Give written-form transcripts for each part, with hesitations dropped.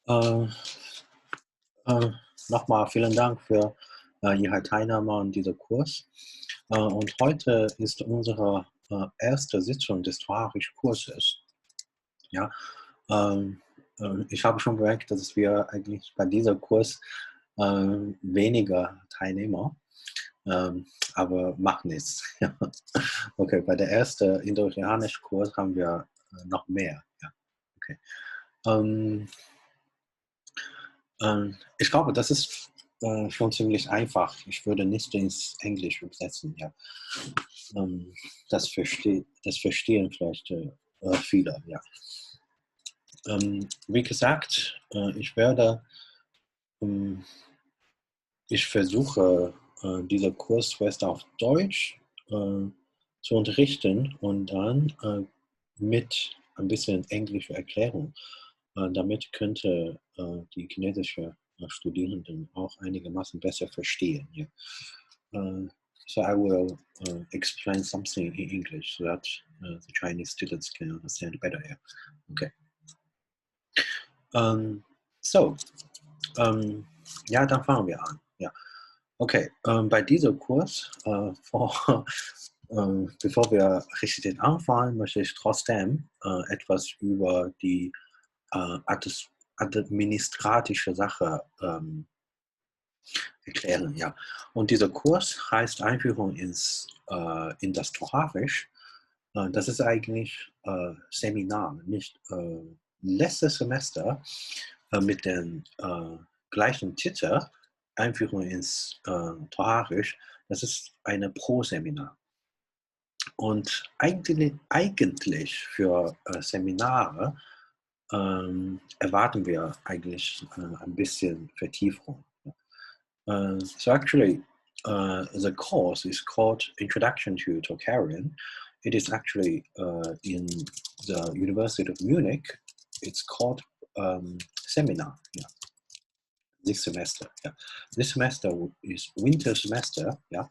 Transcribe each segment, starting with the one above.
Äh, Nochmal vielen Dank für Ihre Teilnahme an diesem Kurs. Und heute ist unsere erste Sitzung des Tocharische Kurses. Ja, ich habe schon bemerkt, dass wir eigentlich bei diesem Kurs weniger Teilnehmer, aber macht nichts. Ja. Okay, bei der ersten indoeuropäischen Kurs haben wir noch mehr. Ja. Okay. Ich glaube, das ist schon ziemlich einfach. Ich würde nicht ins Englisch übersetzen. Ja. Das verstehen vielleicht viele. Ja. Wie gesagt, ich versuche, diesen Kurs zuerst auf Deutsch zu unterrichten und dann mit ein bisschen englischer Erklärung. Damit könnte die chinesische Studierenden auch einigermaßen besser verstehen. Ja. So I will explain something in English so that the Chinese students can understand better. Yeah. Okay. Ja, dann fangen wir an. Ja. Okay, bei diesem Kurs, bevor wir richtig anfangen, möchte ich trotzdem etwas über die administratische Sache erklären. Ja. Und dieser Kurs heißt Einführung in das Tocharische. Das ist eigentlich Seminar, nicht letztes Semester mit dem gleichen Titel, Einführung ins Tocharische. Das ist eine Pro-Seminar. Und eigentlich für Seminare erwarten wir eigentlich ein bisschen Vertiefung. So actually, the course is called Introduction to Tocharian. It is actually in the University of Munich. It's called seminar. Yeah. This semester. Yeah. This semester is winter semester. Yeah.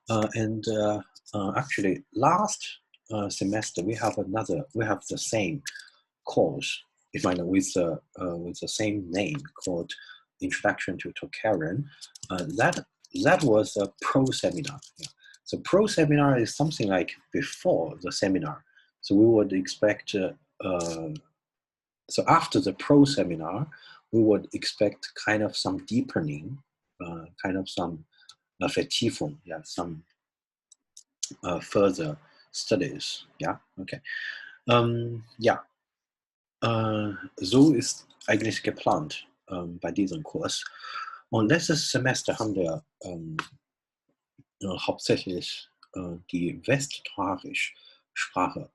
And actually, last semester we have the same course, with the same name called Introduction to Tocharian. That was a pro seminar. Yeah. So pro seminar is something like before the seminar. So we would expect. So after the pro seminar, we would expect kind of some deepening, kind of some Vertiefung, yeah, some further studies. Yeah, okay. Ja, so ist eigentlich geplant bei diesem Kurs. Und letztes Semester haben wir hauptsächlich die westtocharische Sprache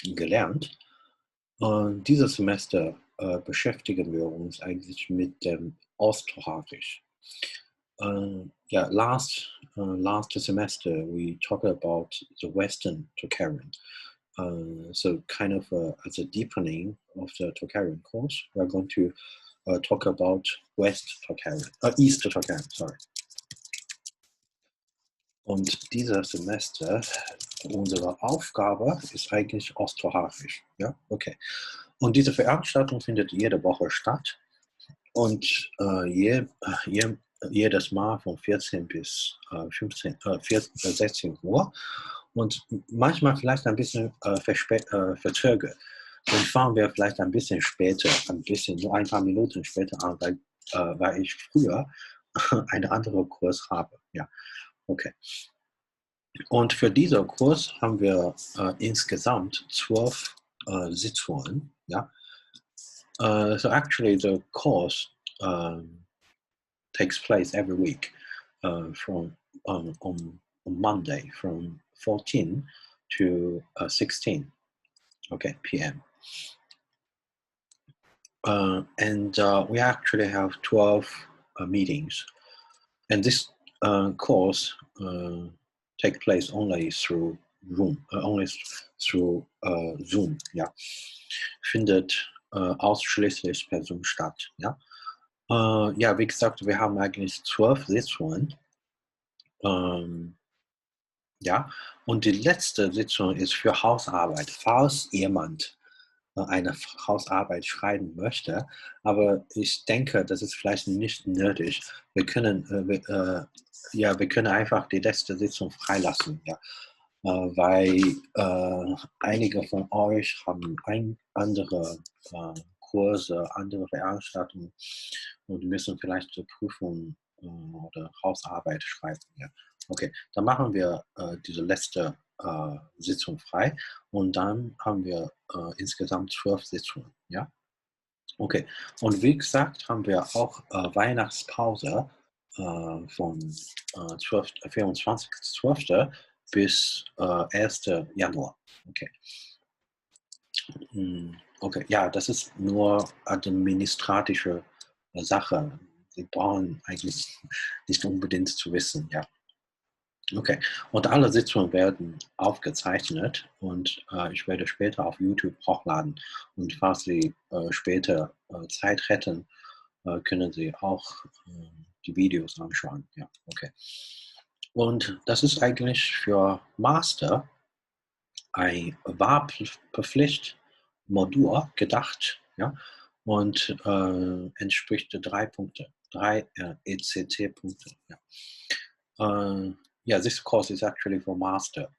gelernt. Und dieses Semester beschäftigen wir uns eigentlich mit dem Osttocharisch. Yeah, last semester we talked about the Western Tocharian. So kind of as a deepening of the Tocharian course, we're going to talk about West Tocharian, East Tocharian, sorry. Und dieses Semester, unsere Aufgabe ist eigentlich Osttocharisch. Ja, okay. Und diese Veranstaltung findet jede Woche statt. Und jedes Mal von 14 bis 16 Uhr. Und manchmal vielleicht ein bisschen verzögert. Dann fangen wir vielleicht ein bisschen später, nur ein paar Minuten später an, weil ich früher einen anderen Kurs habe. Ja, okay. Und für diesen Kurs haben wir insgesamt 12 Sitzungen. Ja. So actually the course takes place every week from on Monday from 14 to 16 p.m. And we actually have 12 meetings, and this course takes place only through Zoom. Ja, findet ausschließlich per Zoom statt. Ja. Ja, wie gesagt, wir haben eigentlich 12 Sitzungen. Ja, und die letzte Sitzung ist für Hausarbeit. Falls jemand eine Hausarbeit schreiben möchte, aber ich denke, das ist vielleicht nicht nötig. Wir können einfach die letzte Sitzung freilassen, ja. Weil einige von euch haben andere Kurse, andere Veranstaltungen und müssen vielleicht zur Prüfung oder Hausarbeit schreiben. Ja. Okay, dann machen wir diese letzte Sitzung frei und dann haben wir insgesamt 12 Sitzungen. Ja? Okay, und wie gesagt, haben wir auch Weihnachtspause von 24.12. bis 1. Januar. Okay. Okay, ja, das ist nur administratische Sache. Sie brauchen eigentlich nicht unbedingt zu wissen, ja. Okay, und alle Sitzungen werden aufgezeichnet und ich werde später auf YouTube hochladen. Und falls Sie später Zeit hätten, können Sie auch die Videos anschauen. Ja, okay. Und das ist eigentlich für Master ein Wahlpflichtmodul gedacht, ja, und entspricht 3 Punkte, 3 ECT-Punkte. Ja. Yeah, this course is actually for master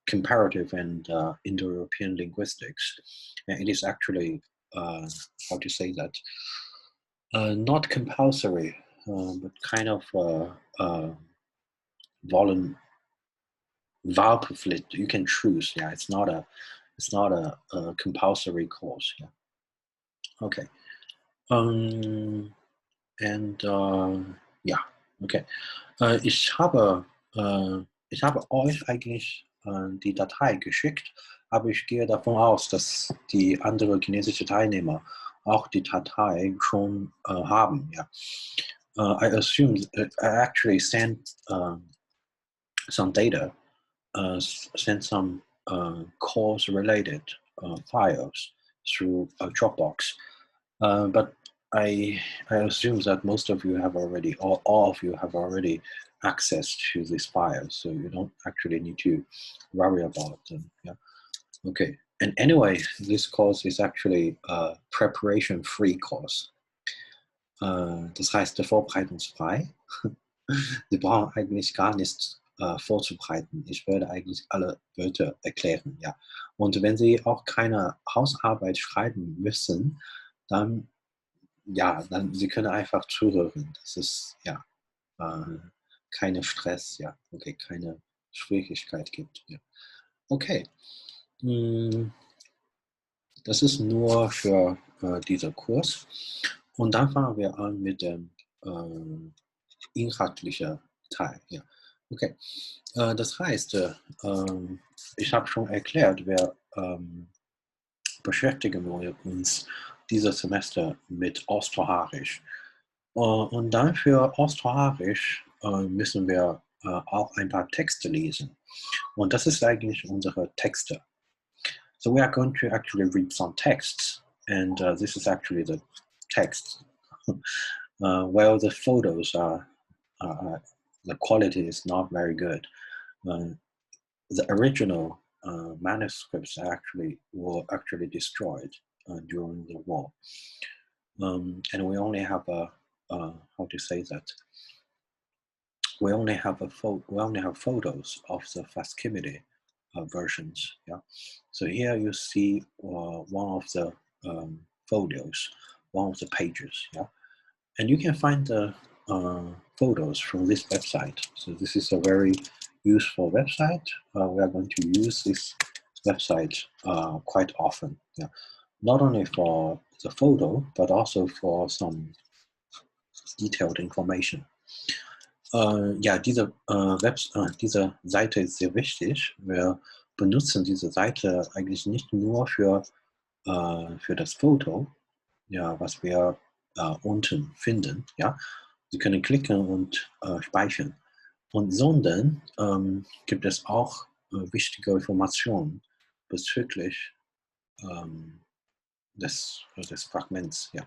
comparative and Indo-European linguistics. And it is actually, how to say that, not compulsory, but kind of Wahlpflicht. You can choose. Yeah, it's not a compulsory course. Yeah. Okay. And ja, okay. Ich habe euch eigentlich die Datei geschickt, aber ich gehe davon aus, dass die anderen chinesischen Teilnehmer auch die Datei schon haben. Ja. I assume I actually sent some data, sent some course-related files through a Dropbox, but I assume that most of you have already, or all of you have already access to this file, so you don't actually need to worry about them. Yeah. Okay. And anyway, this course is actually a preparation-free course. Das heißt, vorbereitungsfrei. Sie brauchen eigentlich gar nichts vorzubereiten. Ich werde eigentlich alle Wörter erklären. Ja. Und wenn Sie auch keine Hausarbeit schreiben müssen, dann Sie können einfach zuhören. Das ist ja keine Stress, ja, okay, keine Schwierigkeit gibt. Ja. Okay. Das ist nur für diesen Kurs. Und dann fangen wir an mit dem inhaltlichen Teil. Ja. Okay. Das heißt, ich habe schon erklärt, wir beschäftigen wir uns dieses Semester mit Osttocharisch. Und dann für Osttocharisch müssen wir auch ein paar Texte lesen. Und das ist eigentlich unsere Texte. So we are going to actually read some texts. And this is actually the text. While the photos the quality is not very good. The original manuscripts were actually destroyed during the war. And we only have how to say that? We only have photos of the facsimile versions. Yeah. So here you see one of the photos, one of the pages. Yeah, and you can find the photos from this website. So this is a very useful website. We are going to use this website quite often. Yeah, not only for the photo, but also for some detailed information. Diese Seite ist sehr wichtig. Wir benutzen diese Seite eigentlich nicht nur für das Foto, ja, was wir unten finden. Ja. Sie können klicken und speichern. Sondern gibt es auch wichtige Informationen bezüglich des Fragments. Ja.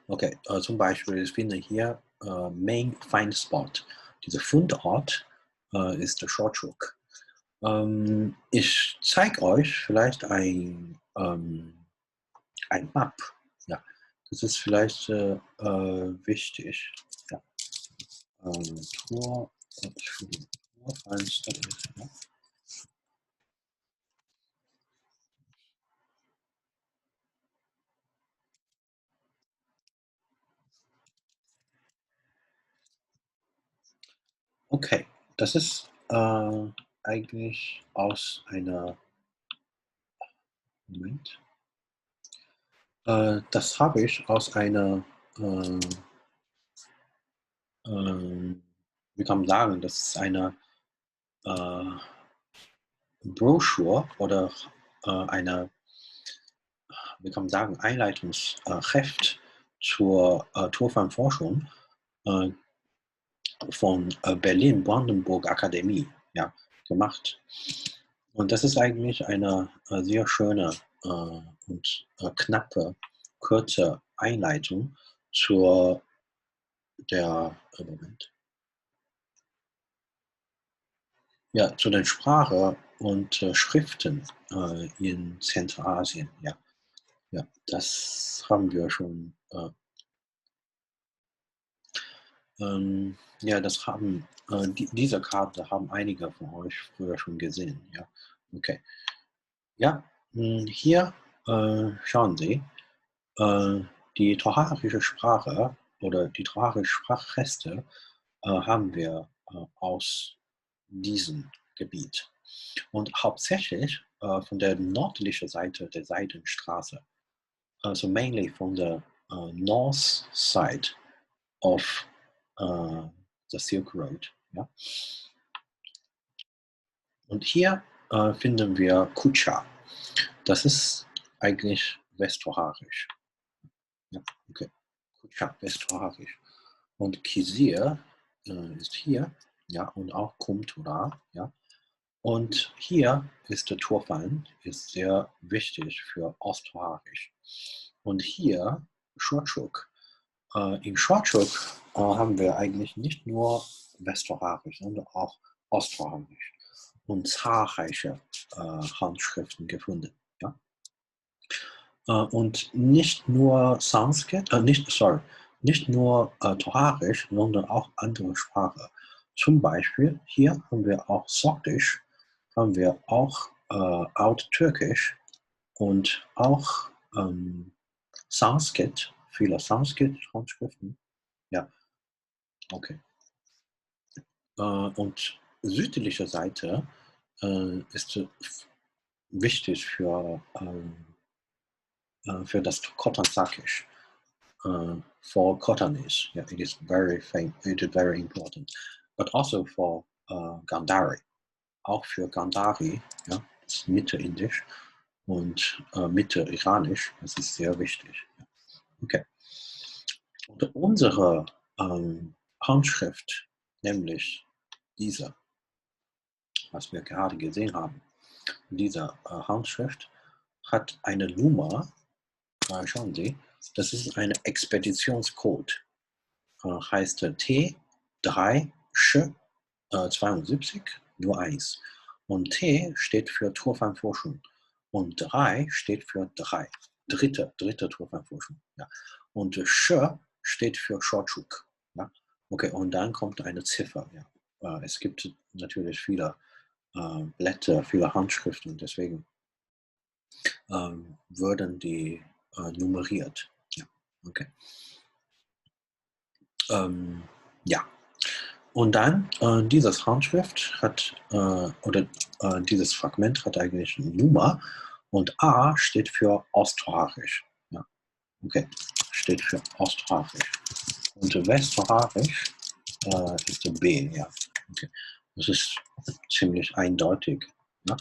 Okay, zum Beispiel, ich finde hier Main Find Spot. Dieser Fundort ist der Shorthook. Ich zeige euch vielleicht ein Map. Ja, das ist vielleicht wichtig. Ja. Torfenster ist, ja. Okay, das ist eigentlich aus einer, Moment, das habe ich aus einer, äh, wie kann man sagen, das ist eine äh, Brochure oder eine, wie kann man sagen, Einleitungsheft zur Turfan-Forschung äh, von Berlin-Brandenburg Akademie, ja, gemacht. Und das ist eigentlich eine sehr schöne und knappe, kurze Einleitung zur der, Moment, ja, zu den Sprache und Schriften in Zentralasien. Ja, ja, das haben wir schon. Ja, das haben diese Karte haben einige von euch früher schon gesehen. Ja, okay. Ja, hier schauen Sie, äh, die tocharische Sprache oder die tocharische Sprachreste haben wir aus diesem Gebiet. Und hauptsächlich von der nördlichen Seite der Seidenstraße, also mainly from the north side of the Silk Road. Ja? Und hier finden wir Kucha. Das ist eigentlich westtocharisch. Ja, okay. Kucha, westtocharisch. Und Kisir ist hier, ja, und auch Kumtura, ja. Und hier ist der Turfan, ist sehr wichtig für Osttocharisch. Und hier Shortschuk. In Shortschuk haben wir eigentlich nicht nur Westtocharisch, sondern auch Osttocharisch und zahlreiche Handschriften gefunden. Ja? Und nicht nur Sanskrit, nicht nur Tocharisch, sondern auch andere Sprachen. Zum Beispiel hier haben wir auch Sogdisch, haben wir auch Alttürkisch und auch Sanskrit, viele Sanskrit-Handschriften. Ja, okay. Und südliche Seite ist wichtig für das Khotansakisch. For Khotanese, yeah, it is very important. But also for Gandhari, auch für Gandhari, ja, das ist Mitte-Indisch und Mitte-Iranisch, das ist sehr wichtig. Ja. Okay. Und unsere Handschrift, nämlich diese, was wir gerade gesehen haben, diese Handschrift hat eine Nummer, schauen Sie, das ist eine Expeditionscode, heißt T3 72 nur 1. Und T steht für Turfan-Forschung und 3 steht für dritte Turfan-Forschung. Ja. Und Sch steht für Shortschuk. Ja. Okay, und dann kommt eine Ziffer. Ja. Es gibt natürlich viele Blätter, viele Handschriften, deswegen würden die nummeriert. Ja, okay. Ja. Und dann dieses Handschrift hat, oder dieses Fragment hat eigentlich eine Nummer und A steht für Osttocharisch. Ja, okay, steht für Osttocharisch. Und Westtocharisch ist der B, ja. Okay. Das ist ziemlich eindeutig. Ja.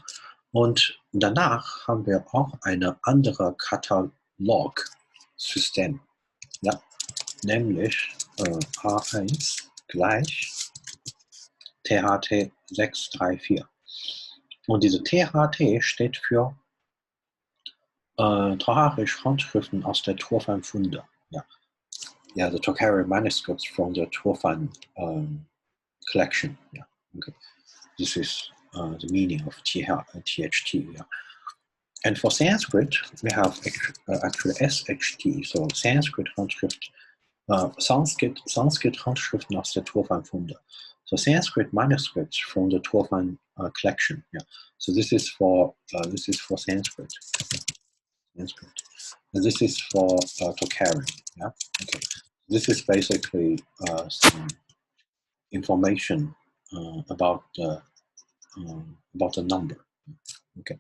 Und danach haben wir auch eine andere Katalogsystem. Ja, nämlich A1 gleich THT 634. Und diese THT steht für Tocharische Handschriften aus der Turfan-Funde. Ja. Yeah, the Tocharian manuscripts from the Turfan collection. Yeah. Okay. This is the meaning of THT. Yeah. And for Sanskrit, we have actually SHT. So Sanskrit Handschrift, Sanskrit Handschriften aus der Turfan-Funde. So Sanskrit manuscripts from the Turfan collection. Yeah. So this is for Sanskrit. Sanskrit. And this is for Tocharische. Yeah. Okay. This is basically some information about the number. Okay.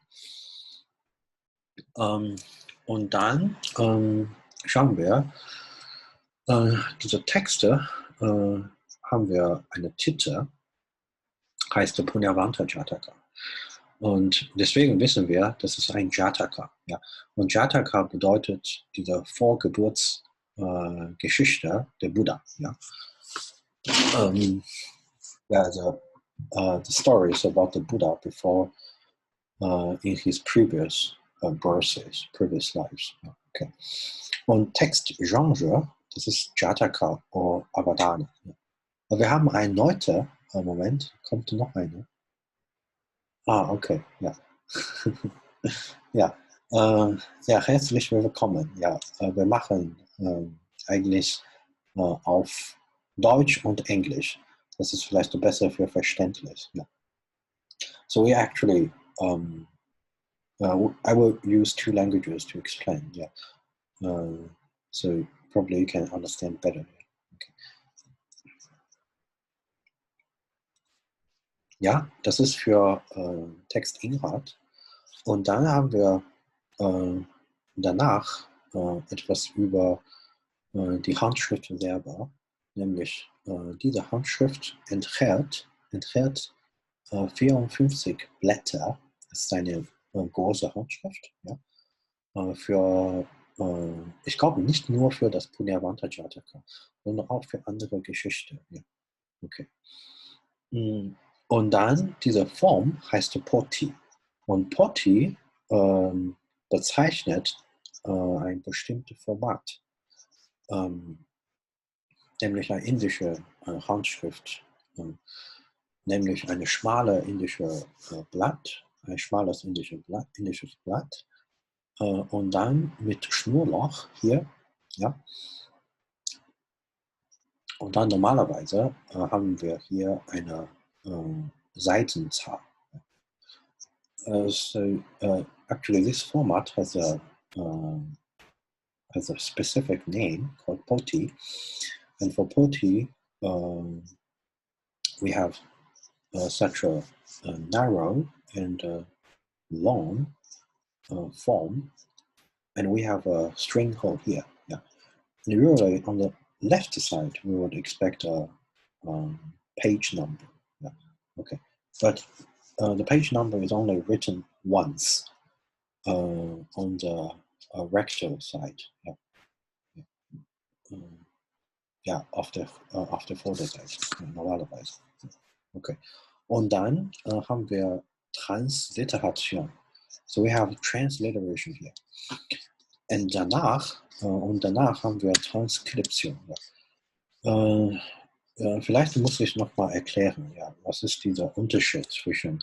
Und dann schauen wir, diese Texte haben wir eine Titel, heißt der Punyavanta Jataka. Und deswegen wissen wir, das ist ein Jataka. Ja? Und Jataka bedeutet diese Vorgeburtsgeschichte der Buddha. Ja? The stories about the Buddha before in his previous births, previous lives. Okay. Und Textgenre, das ist Jataka oder Avadana. Ja. Wir haben eine neue, Moment, kommt noch eine? Ah, okay, ja. Ja, ja, herzlich willkommen. Ja, wir machen eigentlich auf Deutsch und Englisch. Das ist vielleicht besser für Verständnis. Ja. So we actually, I will use 2 languages to explain. Yeah, so probably you can understand better. Okay. Ja, das ist für Textinhalt. Und dann haben wir danach etwas über die Handschrift selber, nämlich diese Handschrift enthält 54 Blätter. Das ist eine große Handschrift. Ja? Ich glaube nicht nur für das Punyavanta Jataka, sondern auch für andere Geschichten. Ja. Okay. Und dann diese Form heißt Poti. Und Poti bezeichnet ein bestimmtes Format, nämlich eine indische Handschrift, nämlich eine schmale indische Blatt, ein schmales indisches Blatt, und dann mit Schnurloch hier, ja. Und dann normalerweise haben wir hier eine Seitenzahl. So actually this format has a specific name called Poti, and for Poti we have such a narrow and long form, and we have a string hole here. Yeah, and usually on the left side we would expect a page number. Yeah, okay, but the page number is only written once on the rectal side. Yeah, yeah, auf der Vorderseite normalerweise. Okay, und dann haben wir Transliteration. So we have transliteration here. Und danach haben wir Transkription. Ja. Vielleicht muss ich nochmal erklären, ja, was ist dieser Unterschied zwischen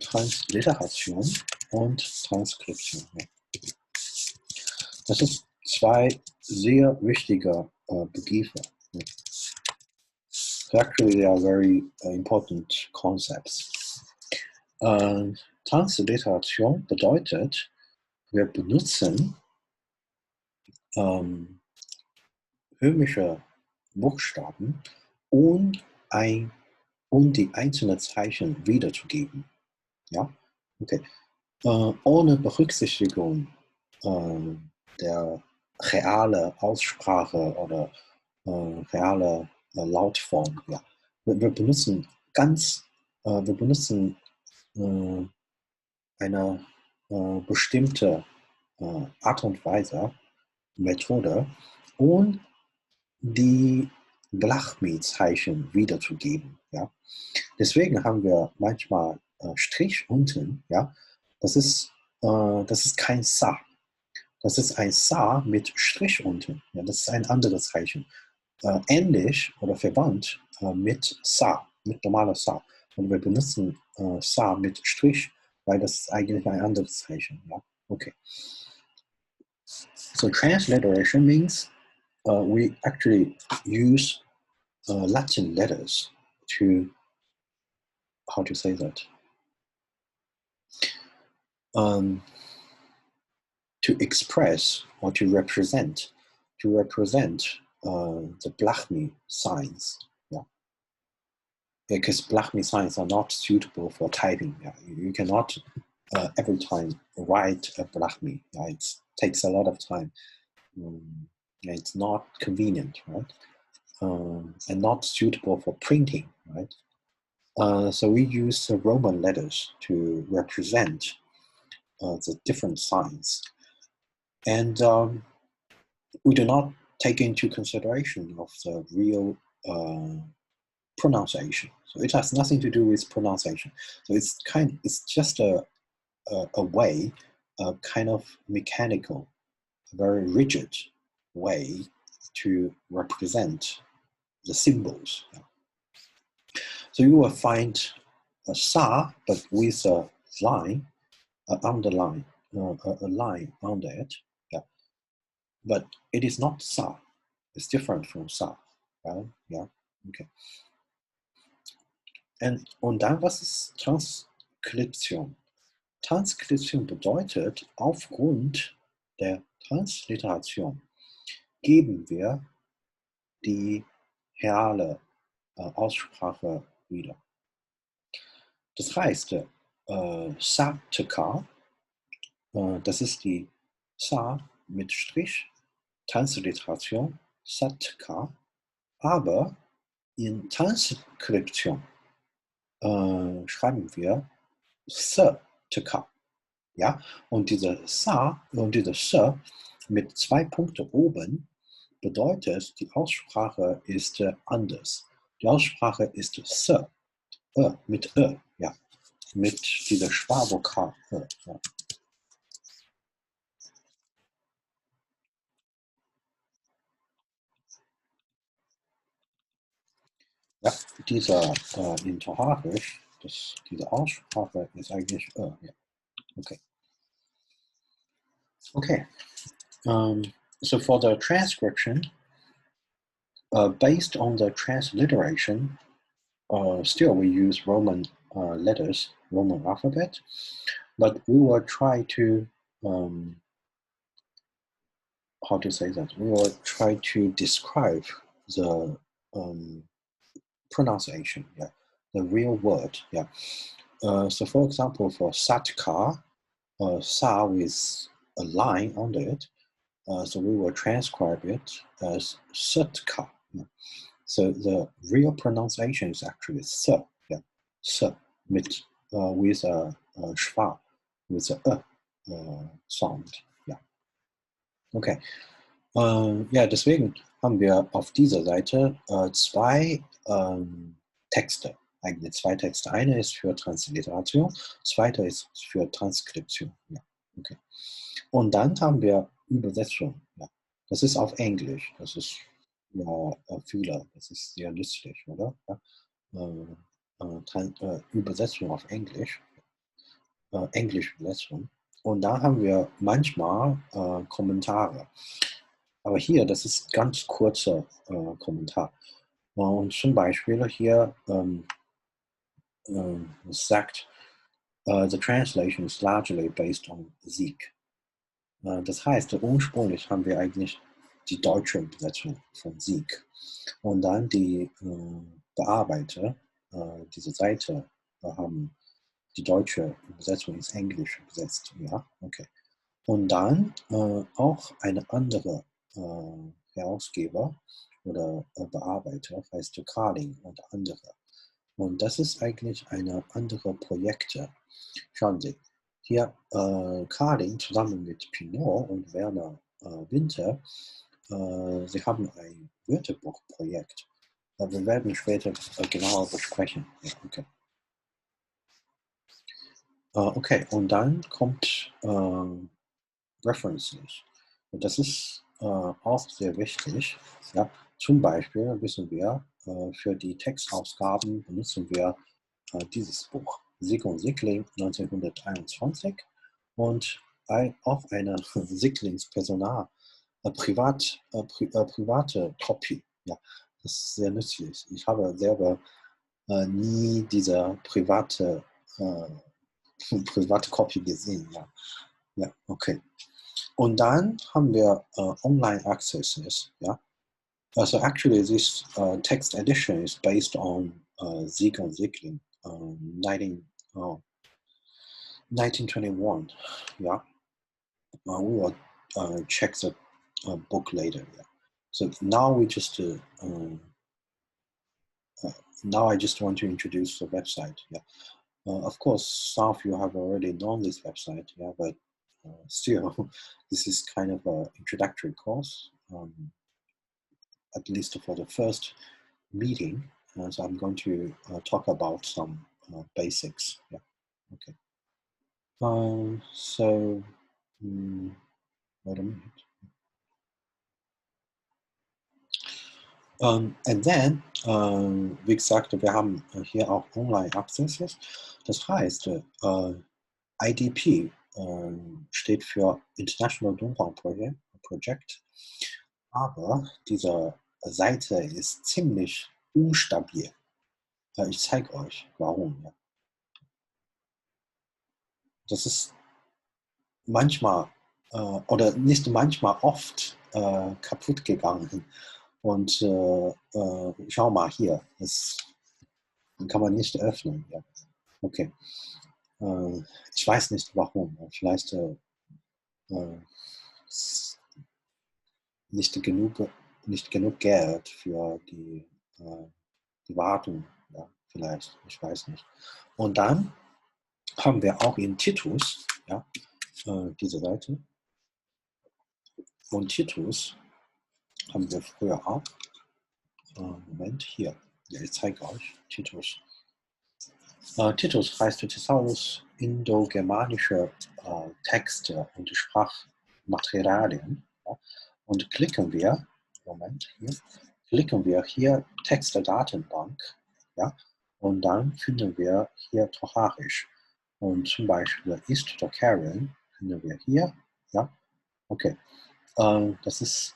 Transliteration und Transkription. Ja. Das sind 2 sehr wichtige Begriffe. Ja. So actually, they are very important concepts. Transliteration bedeutet, wir benutzen römische Buchstaben, um die einzelnen Zeichen wiederzugeben. Ja, okay. Ohne Berücksichtigung der reale Aussprache oder reale Lautform. Ja. Wir benutzen eine bestimmte Art und Weise, Methode, um die Blachmi-Zeichen wiederzugeben. Ja. Deswegen haben wir manchmal Strich unten. Ja. Das ist kein Sa. Das ist ein Sa mit Strich unten. Ja. Das ist ein anderes Zeichen. Ähnlich oder verwandt mit Sa, mit normaler Sa. Und wir benutzen Sa mit Strich, weil das ist eigentlich ein anderes Zeichen. Ja? Okay. So transliteration means we actually use Latin letters to, how to say that? To express or to represent the Blachny signs. Yeah. Because Blachny signs are not suitable for typing. Yeah. You cannot every time write a Blachny. Yeah. It takes a lot of time. It's not convenient, right? And not suitable for printing, right? So we use the Roman letters to represent the different signs. And we do not take into consideration of the real pronunciation. So it has nothing to do with pronunciation. So it's just a way, a kind of mechanical, very rigid way to represent the symbols. So you will find a sa, but with a line, an underline, a line under it. Yeah. But it is not sa. It's different from sa. Right? Yeah. Okay. Und dann, was ist Transkription? Transkription bedeutet, aufgrund der Transliteration geben wir die reale Aussprache wieder. Das heißt, Sa-Tk, das ist die Sa mit Strich, Transliteration, Sa-Tk, aber in Transkription schreiben wir S-Tk. Ja? Und diese Sa und diese S mit 2 Punkten oben bedeutet, die Aussprache ist anders. Die Aussprache ist S, mit ja. Mit dieser Schwabvokal. Ja. Ja, dieser in Tocharisch, diese Aussprache ist eigentlich ja. Okay. Okay. So for the transcription, based on the transliteration, still we use Roman letters, Roman alphabet, but we will try to, how to say that? We will try to describe the pronunciation, yeah, the real word, yeah. So for example, for Satka, Sa with a line under it, so we will transcribe it as Satka. Yeah. So the real pronunciation is actually S, yeah, S mit, with a schwa, with a sound, yeah. Okay. Ja, deswegen haben wir auf dieser Seite zwei Texte, eigentlich zwei Texte. Eine ist für Transliteration, zweite ist für Transkription. Ja, okay. Und dann haben wir Übersetzung. Ja. Das ist auf Englisch. Das ist ja Fehler. Das ist sehr nützlich, oder? Ja. Übersetzung auf Englisch. Englisch-Übersetzung. Und da haben wir manchmal Kommentare. Aber hier, das ist ganz kurzer Kommentar. Und zum Beispiel hier sagt, the translation is largely based on Sieg. Das heißt, ursprünglich haben wir eigentlich die deutsche Übersetzung von Sieg. Und dann die Bearbeiter dieser Seite haben die deutsche Übersetzung ins Englische übersetzt. Ja, okay. Und dann auch eine andere Herausgeber oder Bearbeiter heißt Carling und andere. Und das ist eigentlich eine andere Projekte. Schauen Sie, hier Carling zusammen mit Pinot und Werner Winter, sie haben ein Wörterbuchprojekt. Wir werden später genauer besprechen. Ja, okay. Okay, und dann kommt References. Und das ist auch sehr wichtig. Ja. Zum Beispiel wissen wir, für die Textausgaben benutzen wir dieses Buch. Sigmund Sickling 1921 und auch eine Sicklingspersonal, private Kopie. Ja, das ist sehr nützlich. Ich habe selber nie diese private Kopie gesehen. Ja, ja, okay. Und dann haben wir Online Accesses. Ja, so actually this text edition is based on Sigmund Sickling 1921. Yeah, we will check the book later. Yeah. So now we just now I just want to introduce the website. Yeah. Of course, some of you have already known this website. Yeah, but still, this is kind of an introductory course, at least for the first meeting. So I'm going to talk about some basics. Yeah. Okay. So wait a minute. And then, wie gesagt, wir haben hier auch Online-Accesses. Das heißt, IDP steht für International Dunhuang Project, aber diese Seite ist ziemlich unstabil. Ich zeige euch, warum. Ja. Das ist manchmal oder nicht manchmal oft kaputt gegangen. Und schau mal hier, das kann man nicht öffnen. Ja. Okay. Ich weiß nicht warum. Vielleicht nicht genug Geld für die Wartung. Ja, vielleicht, ich weiß nicht. Und dann haben wir auch in Titus, ja, diese Seite. Und Titus haben wir früher auch. Moment, hier. Ja, ich zeige euch Titus. Titus heißt Thesaurus indogermanische Texte und Sprachmaterialien. Ja. Und klicken wir, Moment, hier Texte-Datenbank. Ja, und dann finden wir hier Tocharisch. Und zum Beispiel ist Tocharische finden wir hier. Ja, okay. Das ist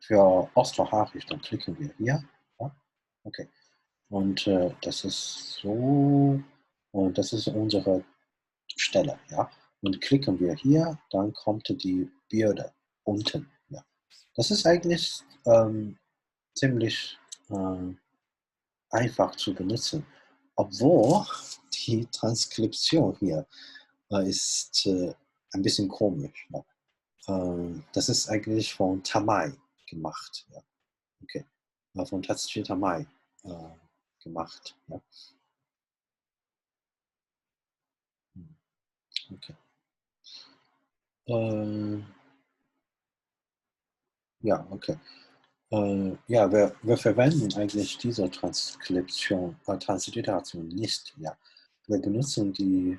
für Osttocharisch, dann klicken wir hier. Ja, okay. Und das ist so, und das ist unsere Stelle, ja. Und klicken wir hier, dann kommt die Bilder unten, ja. Das ist eigentlich ziemlich einfach zu benutzen, obwohl die Transkription hier ist ein bisschen komisch. Ja. Das ist eigentlich von Tamai gemacht, ja. Okay, von Tatsushi Tamai gemacht, ja. Okay. Ja, okay. Ja, wir verwenden eigentlich diese Transliteration nicht. Ja. Wir benutzen die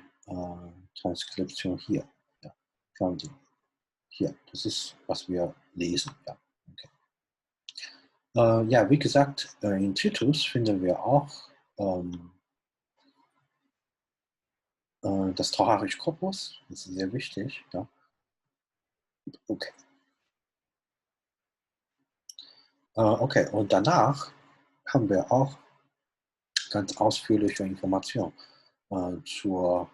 Transkription hier. Ja. Schauen Sie. Hier, das ist, was wir lesen. Ja, okay. Ja, wie gesagt, in Titus finden wir auch das Tocharische Korpus. Das ist sehr wichtig. Ja. Okay. Okay, und danach haben wir auch ganz ausführliche Informationen zur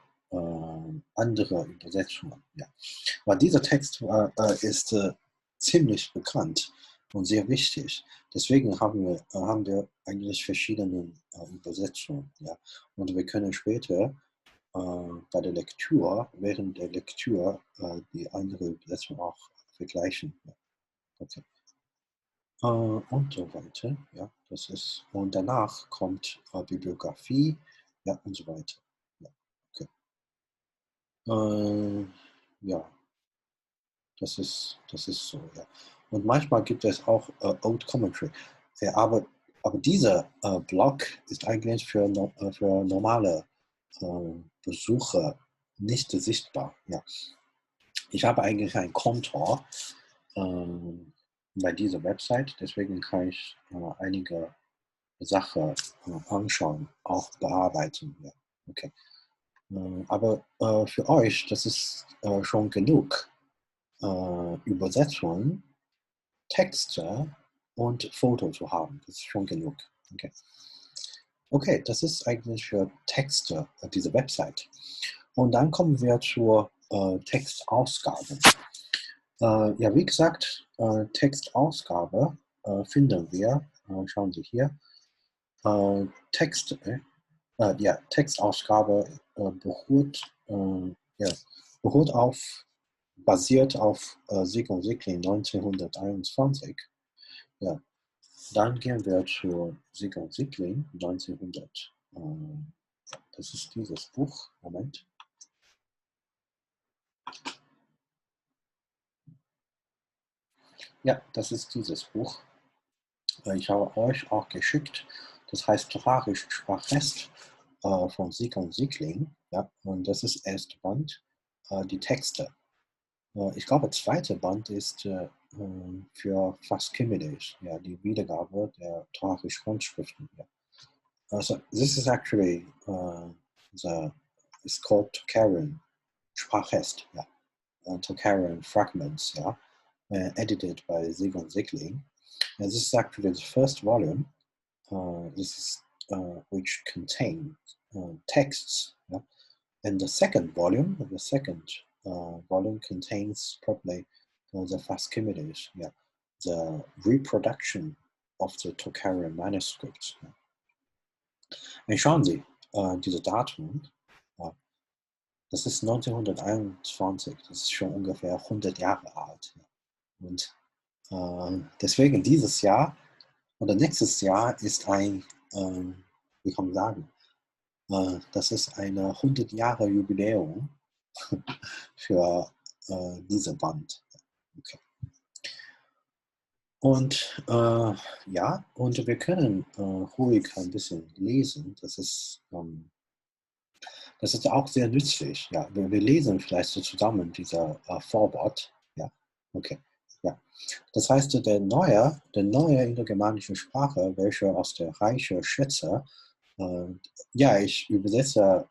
anderen Übersetzungen. Ja. Weil dieser Text ist ziemlich bekannt und sehr wichtig. Deswegen haben wir eigentlich verschiedene Übersetzungen. Ja. Und wir können später bei der Lektüre, während der Lektüre, die andere Übersetzung auch vergleichen. Ja. Okay. Und so weiter. Ja, das ist, und danach kommt Bibliografie, ja, und so weiter. Ja, okay. Ja, das ist so, ja. Und manchmal gibt es auch Old Commentary. Aber dieser Blog ist eigentlich für normale Besucher nicht sichtbar. Ja. Ich habe eigentlich ein Konto bei dieser Website, deswegen kann ich einige Sache anschauen, auch bearbeiten. Ja. Okay. Aber für euch, das ist schon genug. Übersetzungen, Texte und Foto zu haben. Das ist schon genug. Okay. Okay, das ist eigentlich für Texte, diese Website. Und dann kommen wir zur Textausgabe. Ja, wie gesagt, Textausgabe finden wir, schauen Sie hier, Texte, ja, Textausgabe ja, beruht auf, basiert auf Sieg und Siegling 1921. Ja, dann gehen wir zu Sieg und Siegling 1900. Das ist dieses Buch. Moment. Ja, das ist dieses Buch. Ich habe euch auch geschickt. Das heißt Tocharische Sprachfest von Sieg und Siegling. Ja, und das ist erste Band, die Texte. Ich glaube, zweite Band ist für Faskimides, ja, die Wiedergabe der Tocharisch Grundschriften. Ja. So this is actually it's called Tocharian Sprachfest, yeah, Tocharian fragments, yeah, edited by Sigon Siegling. And this is actually the first volume. This is which contains texts, yeah? And the second volume contains probably the Faskimides, yeah, the reproduction of the Tocharian manuscripts. Yeah. Und schauen Sie, diese Datum, das ist 1921, das ist schon ungefähr 100 Jahre alt. Ja. Und deswegen dieses Jahr oder nächstes Jahr ist ein, wie kann man sagen, das ist eine 100 Jahre Jubiläum für diese Band. Okay. Und ja, und wir können ruhig ein bisschen lesen. Das ist auch sehr nützlich. Ja, wir lesen vielleicht so zusammen dieser Vorwort. Ja, okay. Ja. Das heißt, der neue indogermanische Sprache, welche aus der Reiche Schätze, ja, ich übersetze,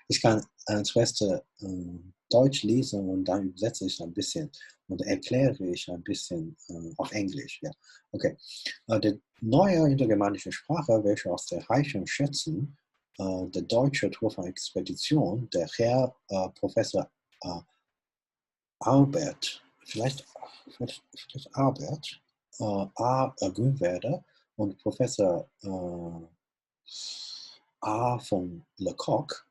ich kann zuerst Deutsch lesen und dann übersetze ich ein bisschen und erkläre ich ein bisschen auf Englisch. Ja. Okay. Die neue indogermanische Sprache, welche aus der reichen Schätzen der deutsche Turfan-Expedition, der Herr Professor Albert, vielleicht Albert A. Grünwerder und Professor A. von Lecoq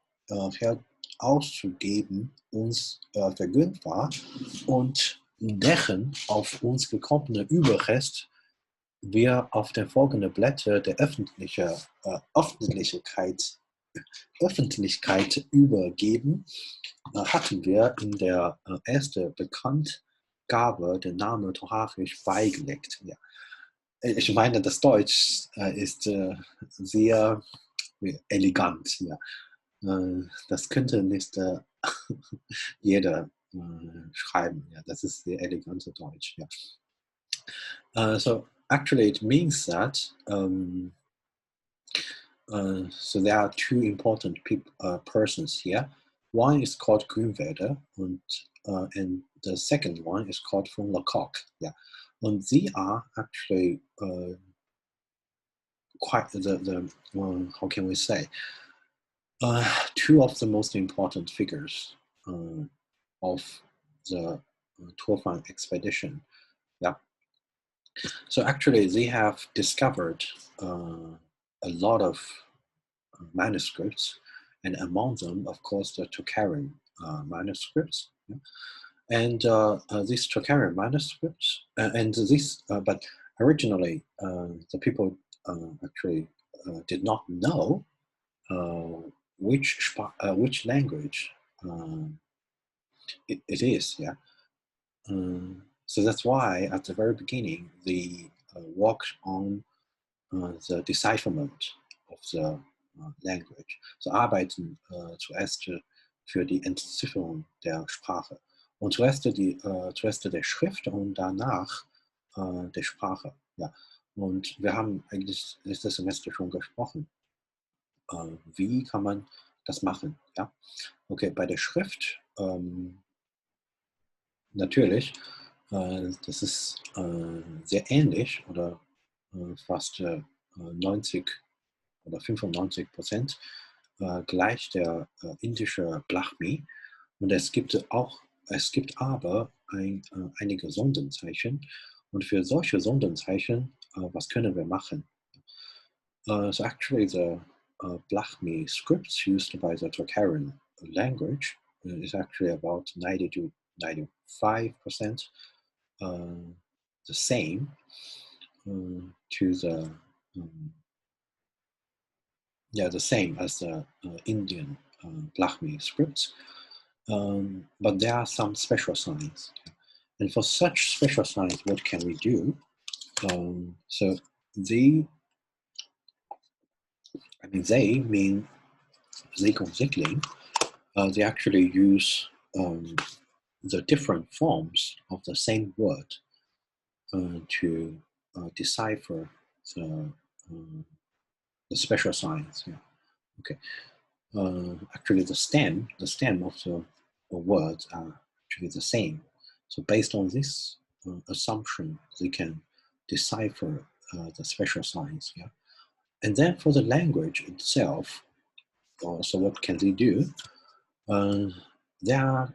auszugeben uns vergönnt war und deren auf uns gekommene Überrest wir auf den folgenden Blätter der Öffentlichkeit übergeben, hatten wir in der ersten Bekanntgabe den Namen Tocharisch beigelegt. Ja. Ich meine, das Deutsch ist sehr elegant. Ja. Das könnte nicht jeder schreiben. Ja. Das ist sehr elegantes Deutsch. Ja. So actually, it means that so there are two important persons here. One is called Grünwerder, and the second one is called von Lecoq. Yeah, and they are actually quite the how can we say two of the most important figures of the Turfan expedition. Yeah. So actually, they have discovered a lot of manuscripts, and among them, of course, the Tocharian manuscripts. Yeah. And these Tocharian manuscripts, but originally, the people actually did not know which language it is. Yeah. So that's why at the very beginning they worked on the decipherment of the language. So arbeiten zuerst für die Entzifferung der Sprache. Und zuerst der Schrift und danach der Sprache. Ja. Und wir haben eigentlich letztes Semester schon gesprochen. Wie kann man das machen? Ja? Okay, bei der Schrift natürlich, das ist sehr ähnlich oder fast 90 oder 95% gleich der indische Brahmi. Und es gibt aber einige Sonderzeichen. Und für solche Sonderzeichen, was können wir machen? So actually the Brahmi scripts used by the Tocharische language is actually about 90 to 95% the same to the the same as the Indian Brahmi scripts, but there are some special signs. And for such special signs, what can we do? So they mean Siegling. They actually use the different forms of the same word to decipher the special signs. Yeah. Okay. Actually, the stem of the words are actually the same. So based on this assumption, they can decipher the special signs. Yeah. And then for the language itself, so what can they do? There are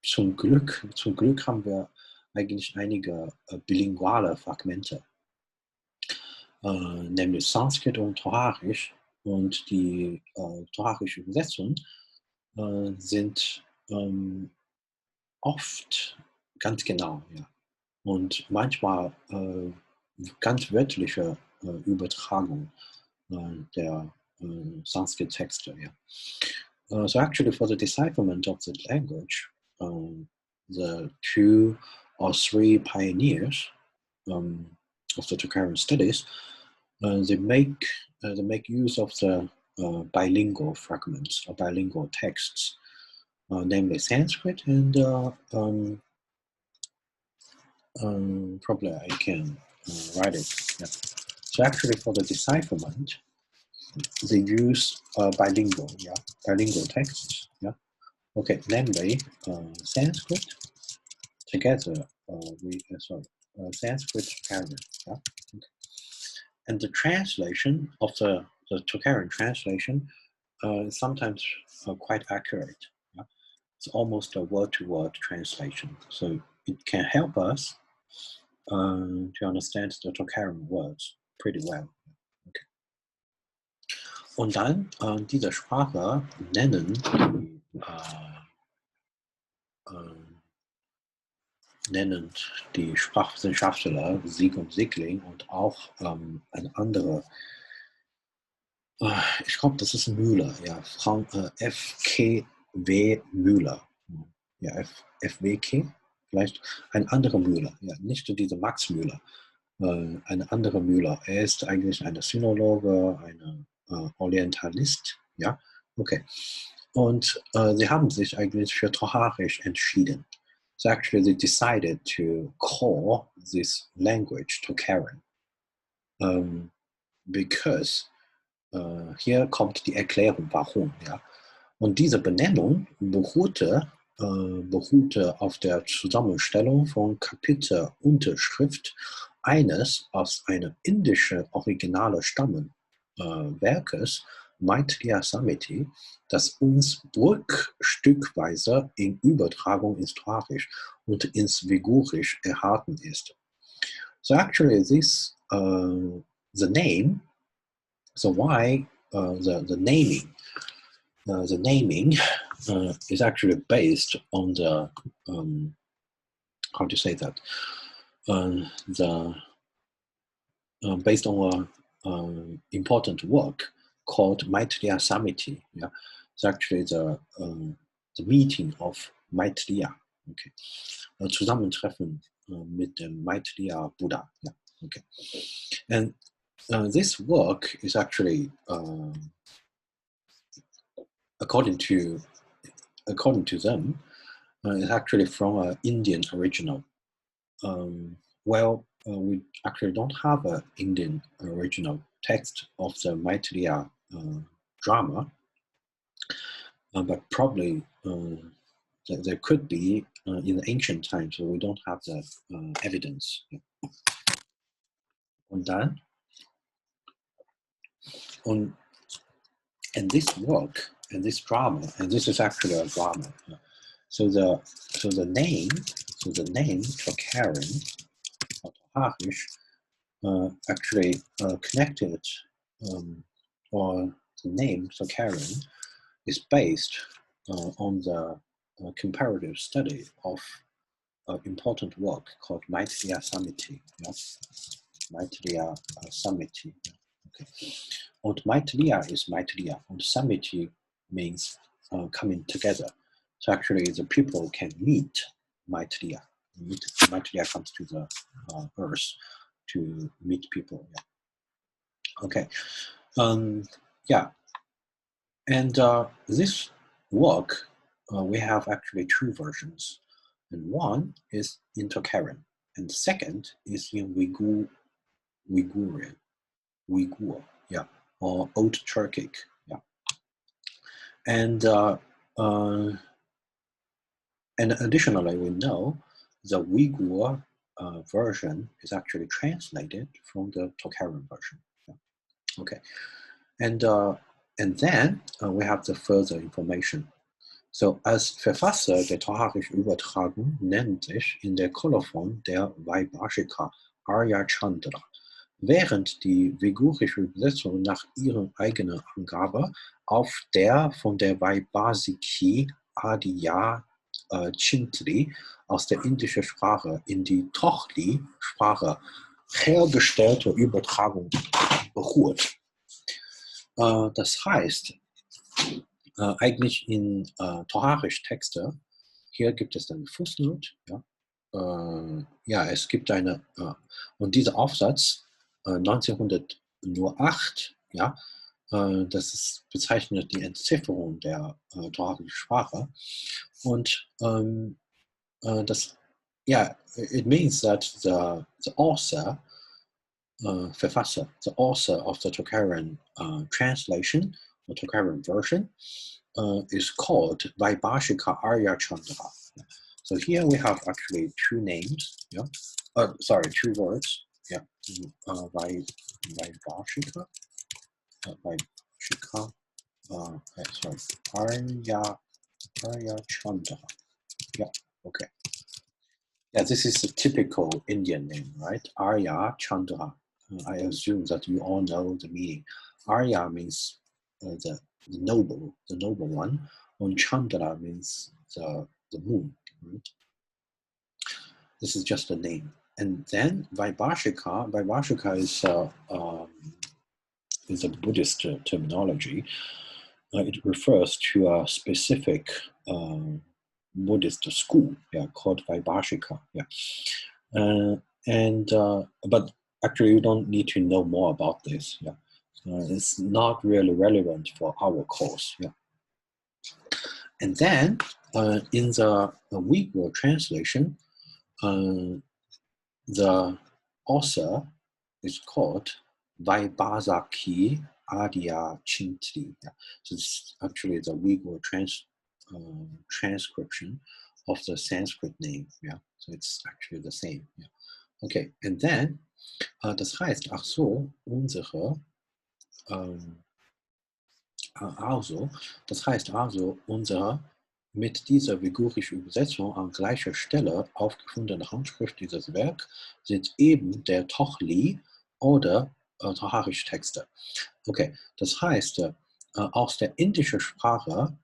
zum Glück haben wir eigentlich einige bilinguale Fragmente, nämlich Sanskrit und Tocharisch. Und die tocharische Übersetzung sind oft ganz genau, ja. Und manchmal ganz wörtliche Übertragung der Sanskrit-Texte. Yeah. So actually for the decipherment of the language, the 2 or 3 pioneers of the Tocharische studies, they make use of the bilingual fragments or bilingual texts, namely Sanskrit and probably I can write it. Yeah. So actually for the decipherment, they use bilingual texts. Yeah. Okay, namely Sanskrit together with Sanskrit Tocharische. Yeah. Okay. And the translation of the Tocharische translation is sometimes quite accurate. Yeah? It's almost a word-to-word translation. So it can help us to understand the Tocharische words pretty well. Okay. Und dann diese Sprache nennen die Sprachwissenschaftler Siegling und auch ein anderer, ich glaube, das ist Müller, ja, F.K.W. Müller. Ja, F.W.K., vielleicht ein anderer Müller, ja, nicht dieser Max Müller, ein anderer Müller. Er ist eigentlich ein Sinologe, ein Orientalist, ja, okay. Und sie haben sich eigentlich für Tocharisch entschieden. So actually they decided to call this language Tocharische, because hier kommt die Erklärung, warum. Ja. Und diese Benennung beruhte auf der Zusammenstellung von Kapitelunterschrift eines aus einem indischen originalen Stammenwerkes, Maitreya Samhita, das uns bruchstückweise in Übertragung ins Tocharisch und ins Vigorisch erhalten ist. So actually this, the name, so why the naming is actually based on the how to say that based on a important work called Maitreya Samhita. Yeah, it's actually the meeting of Maitreya. Okay, Zusammentreffen mit dem Maitreya Buddha. Yeah, okay, and this work is actually according to them, is actually from an Indian original. Well, we actually don't have an Indian original text of the Maitreya drama, but probably there could be in the ancient times, so we don't have the evidence. Und dann, and this work and this drama, and this is actually a drama. So the name Tocharische or Tocharische actually connected, or the name Tocharische is based on the comparative study of important work called Maitreya Samiti. Yeah? Maitreya Samiti. Okay. Und Maitreya is Maitreya, and Samiti means coming together. So actually, the people can meet Maitreya. Maitreya comes to the earth to meet people. Yeah. Okay. Yeah. And this work, we have actually two versions. And one is in Tocharische, and the second is in Uyghur, yeah, or Old Turkic, yeah. And additionally, we know the Uyghur version is actually translated from the Tocharische version. Yeah. Okay, and then we have the further information. So, als Verfasser der Tocharische Übertragung nennt sich in der Kolophon der Vaibhashika Arya Chandra, während die uigurische Übersetzung nach ihrer eigenen Angabe auf der von der Vaibhashiki Arya Chintri aus der indischen Sprache in die Tochli-Sprache hergestellte Übertragung beruht. Das heißt, eigentlich in Tocharische Texte, hier gibt es eine Fußnote, ja, ja, es gibt eine, und dieser Aufsatz 1908, ja, das ist, bezeichnet die Entzifferung der Toharischen Sprache, und das, ja, it means that the author, Verfasser, the author of the Tocharische translation, the Tocharische version, is called Vaibhashika Arya Chandra. So here we have actually two names, yeah. Sorry, two words, yeah. Vaibhashika, sorry, Arya Chandra. Yeah, okay. Yeah, this is a typical Indian name, right? Arya Chandra. I assume that you all know the meaning. Arya means the noble one, and Chandra means the moon, right? This is just a name. And then Vaibhashika is a Buddhist terminology. It refers to a specific Buddhist school, yeah, called Vaibhashika. Yeah, but actually, you don't need to know more about this. Yeah, it's not really relevant for our course. Yeah, and then in the Uyghur translation, the author is called Vaibhashiki Arya Chintri. Yeah. So it's actually the Uyghur transcription of the Sanskrit name. Yeah, so it's actually the same. Yeah. Okay, and then das heißt, das heißt also, unsere mit dieser uigurischen Übersetzung an gleicher Stelle aufgefundene Handschrift dieses Werk sind eben der Tochli oder Tocharische Texte. Okay, das heißt, aus der indischen Sprache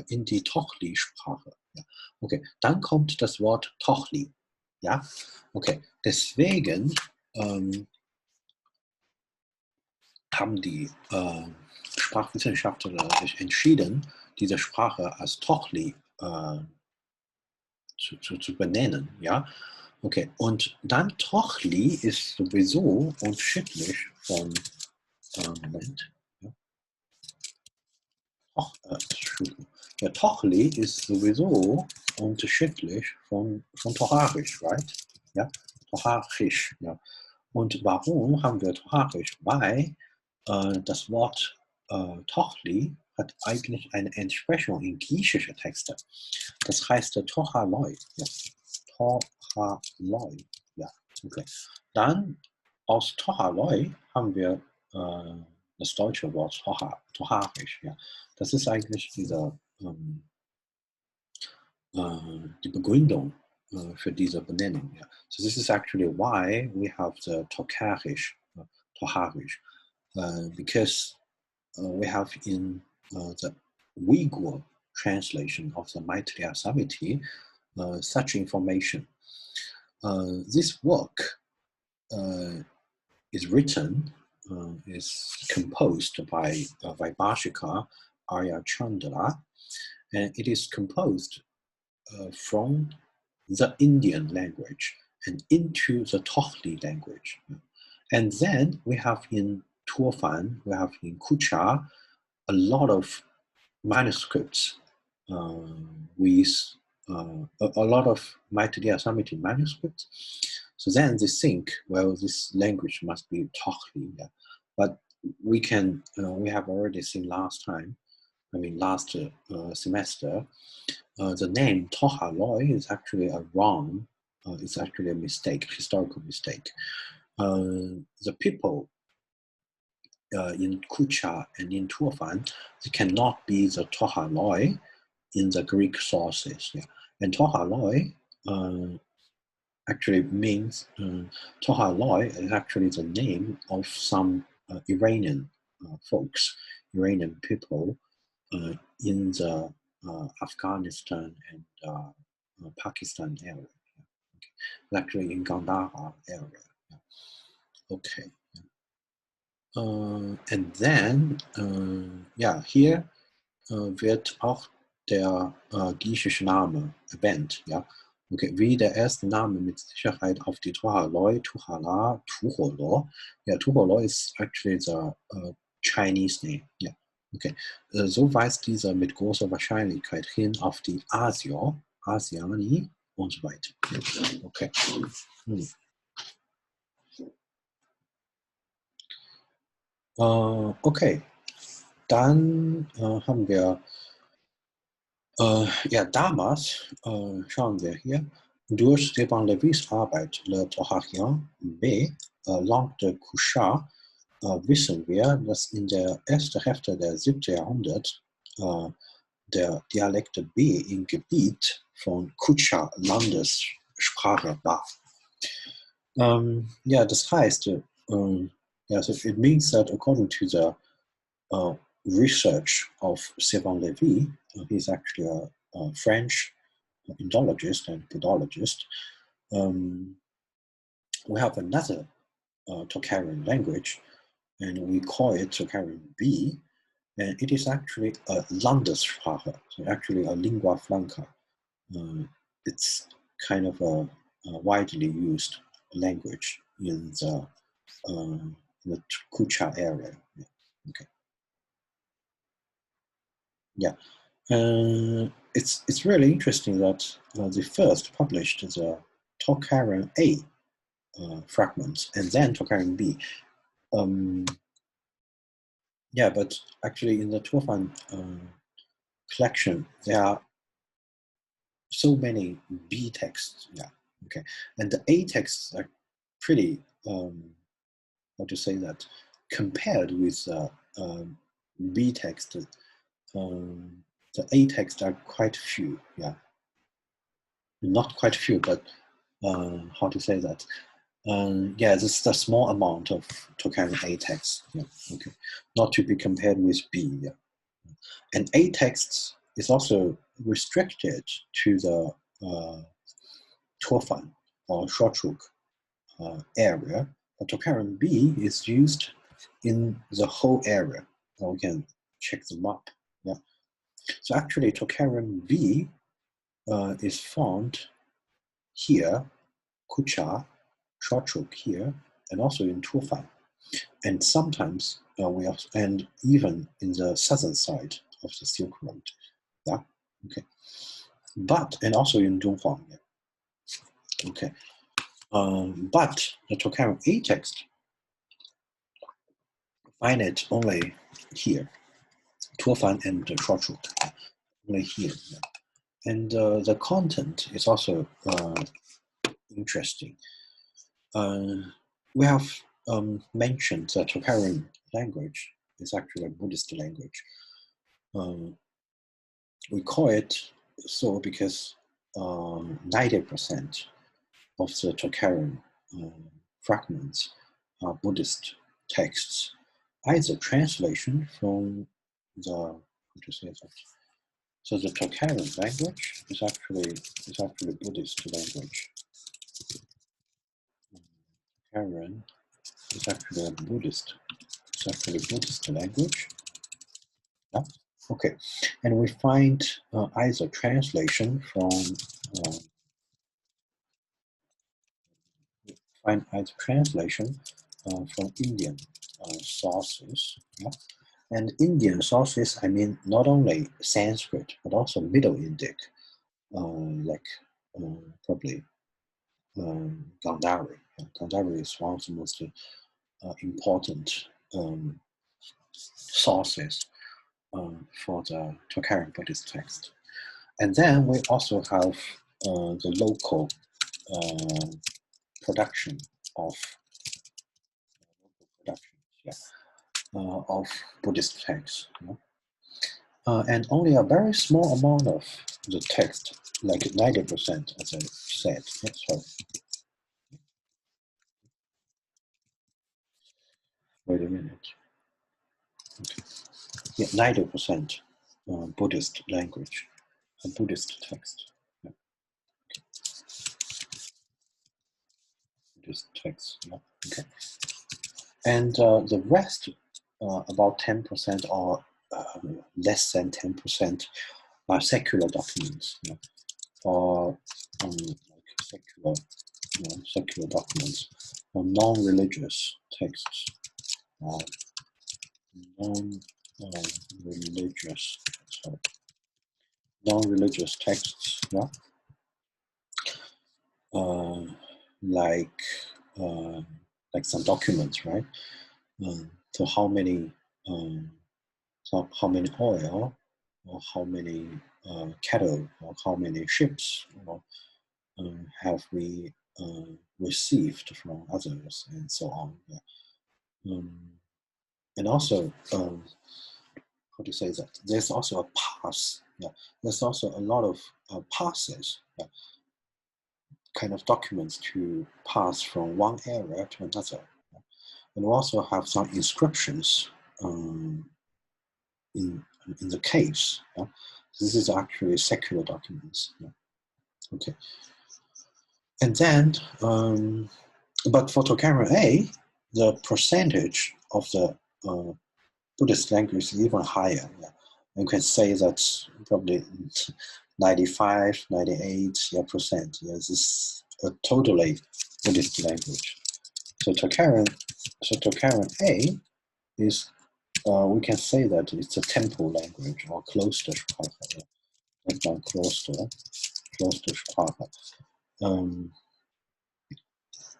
in die Tochli-Sprache. Ja. Okay, dann kommt das Wort Tochli. Ja, okay, deswegen haben die Sprachwissenschaftler sich entschieden, diese Sprache als Tochli zu benennen. Ja, okay, und dann Tochli ist sowieso unterschiedlich von Moment. Ja, Tochli ist sowieso unterschiedlich von Tocharisch, right? Ja, Tocharisch. Ja. Und warum haben wir Tocharisch? Weil das Wort Tochli hat eigentlich eine Entsprechung in griechische Texte. Das heißt Tochaloi. Ja. Tochaloi. Ja, okay. Dann aus Tochaloi haben wir das deutsche Wort Tocharisch. Ja. Das ist eigentlich diese, die Begründung für diese Benennung. Yeah. So this is actually why we have the Tocharisch, because we have in the Uyghur translation of the Maitreya Samhita such information. This work is written, is composed by Vaibhashika Arya Chandra, and it is composed from the Indian language and into the Tochli language. And then we have in Turfan, we have in Kucha, a lot of manuscripts with a lot of Maitreya Samhita manuscripts. So then they think, well, this language must be Tochli. Yeah. But we can, we have already seen last semester, the name Tochaloi is actually a wrong, it's actually a mistake, historical mistake. The people in Kucha and in Turfan, they cannot be the Tochaloi in the Greek sources. Yeah. And Tochaloi actually means, Tochaloi is actually the name of some Iranian folks, Iranian people in the Afghanistan and Pakistan area. Okay. Actually in Kandahar area. Yeah. Okay. And then, hier wird auch der griechische Name erwähnt. Ja. Okay, wie der erste Name mit Sicherheit auf die Tochaloi, Tuchala, Tucholo. Yeah, Tucholo is actually the Chinese name. Yeah. Okay, so weist dieser mit großer Wahrscheinlichkeit hin auf die Asier, Asiani und so weiter. Okay. Okay, dann haben wir, damals, schauen wir hier, durch Stefan Levis Arbeit Le Tochachien B. Langue de Couchard wissen wir, dass in der ersten Hälfte der 7. Jahrhundert der Dialekt B im Gebiet von Kucha Landessprache war. Das heißt, so it means that according to the research of Stefan Levi, he's actually a French Indologist and Buddhologist, we have another Tocharian language, and we call it Tocharian B, and it is actually a Landessprache, so actually a lingua franca. It's kind of a widely used language in the Kucha area. Yeah. Okay. Yeah. It's really interesting that they first published the Tocharian A fragments and then Tocharian B. But actually in the Turfan collection, there are so many B texts. Yeah, okay. And the A texts are pretty, how to say that, compared with B text, the A texts are quite few. Yeah, not quite few, but how to say that? This is a small amount of Tocharian A text. Yeah, okay, not to be compared with B. Yeah, and A text is also restricted to the Turfan or Shortruk area. But Tocharian B is used in the whole area. So we can check them up. Yeah. So actually, Tocharian B is found here, Kucha, Shortruk here, and also in Turfan, and sometimes and even in the southern side of the Silk Road. Yeah, okay, and also in Dunhuang. Yeah. Okay, But the Tocharische A text, find it only here, Tuofan and Shortshut, only here. And the content is also interesting. We have mentioned that Tocharische language is actually a Buddhist language. We call it so because 90% of the Tocharische fragments are Buddhist texts, either translation from the, how to say that? So the Tocharische language is actually Buddhist language. Tocharische is actually a Buddhist. It's actually Buddhist language. Yeah. Okay, and we find either translation from Indian sources. Yeah? And Indian sources, I mean not only Sanskrit but also Middle Indic, like probably Gandhari. Gandhari is one of the most important sources for the Tocharische Buddhist text. And then we also have the local production of Buddhist texts. And only a very small amount of the text, like 90%, as I said. Yeah, sorry. Wait a minute. Okay. Yeah, 90% Buddhist language, a Buddhist text. Yeah. Okay. Buddhist text. Yeah. Okay. And the rest, about 10% or less than 10%, are secular documents, or like secular documents, or non-religious texts, non-religious texts, yeah, like some documents, right? So how many oil, or how many cattle, or how many ships, have we received from others, and so on. Yeah. And also, how to say that? There's also a pass. Yeah. There's also a lot of passes. Yeah. Kind of documents to pass from one area to another. Yeah. And we also have some inscriptions in the caves. Yeah? This is actually secular documents. Yeah? Okay. And then, but for Tocharische A, the percentage of the Buddhist language is even higher. Yeah? You can say that probably 95, 98% This is a totally Buddhist language. So Tocharische A is we can say that it's a temple language or Klostersprache. Klostersprache.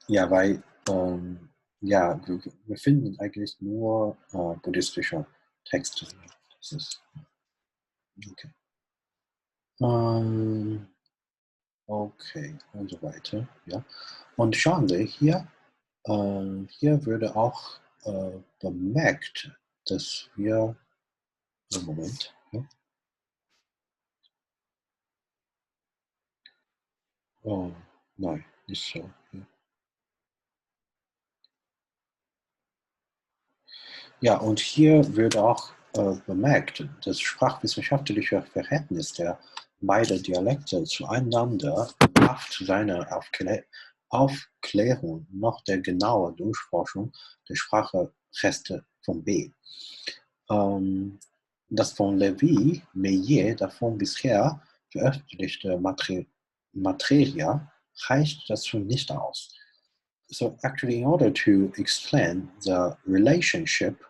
Ja, weil ja, wir finden eigentlich nur buddhistische Texte. Das ist okay. Okay, und so weiter. Ja. Und schauen Sie hier, hier würde auch bemerkt, dass wir, Moment, ja. Oh, nein, nicht so. Ja. Ja, und hier wird auch bemerkt, das sprachwissenschaftliche Verhältnis der beiden Dialekte zueinander bedarf seiner Aufklärung noch der genauen Durchforschung der Sprachreste von B. Das von Levi Meillet davon bisher veröffentlichte Materia reicht dazu nicht aus. So actually, in order to explain the relationship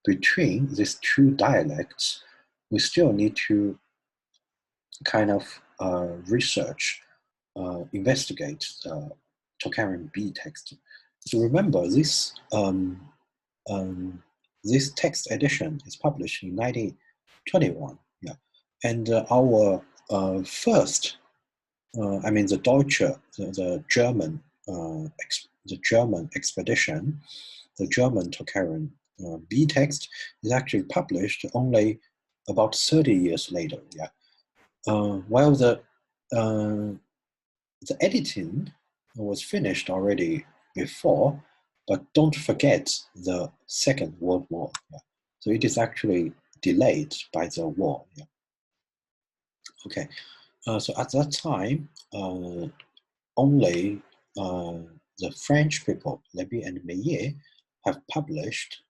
between these two dialects, we still need to kind of research, investigate the Tocharian B text. So remember, this text edition is published in 1921. Yeah, and our first, I mean, the Deutsche, the German, the German expedition, the German Tocharian B text is actually published only about 30 years later. Yeah, while the editing was finished already before, but don't forget the Second World War. Yeah. So it is actually delayed by the war. Yeah. Okay, so at that time, only the French people, Levy and Meillet, have published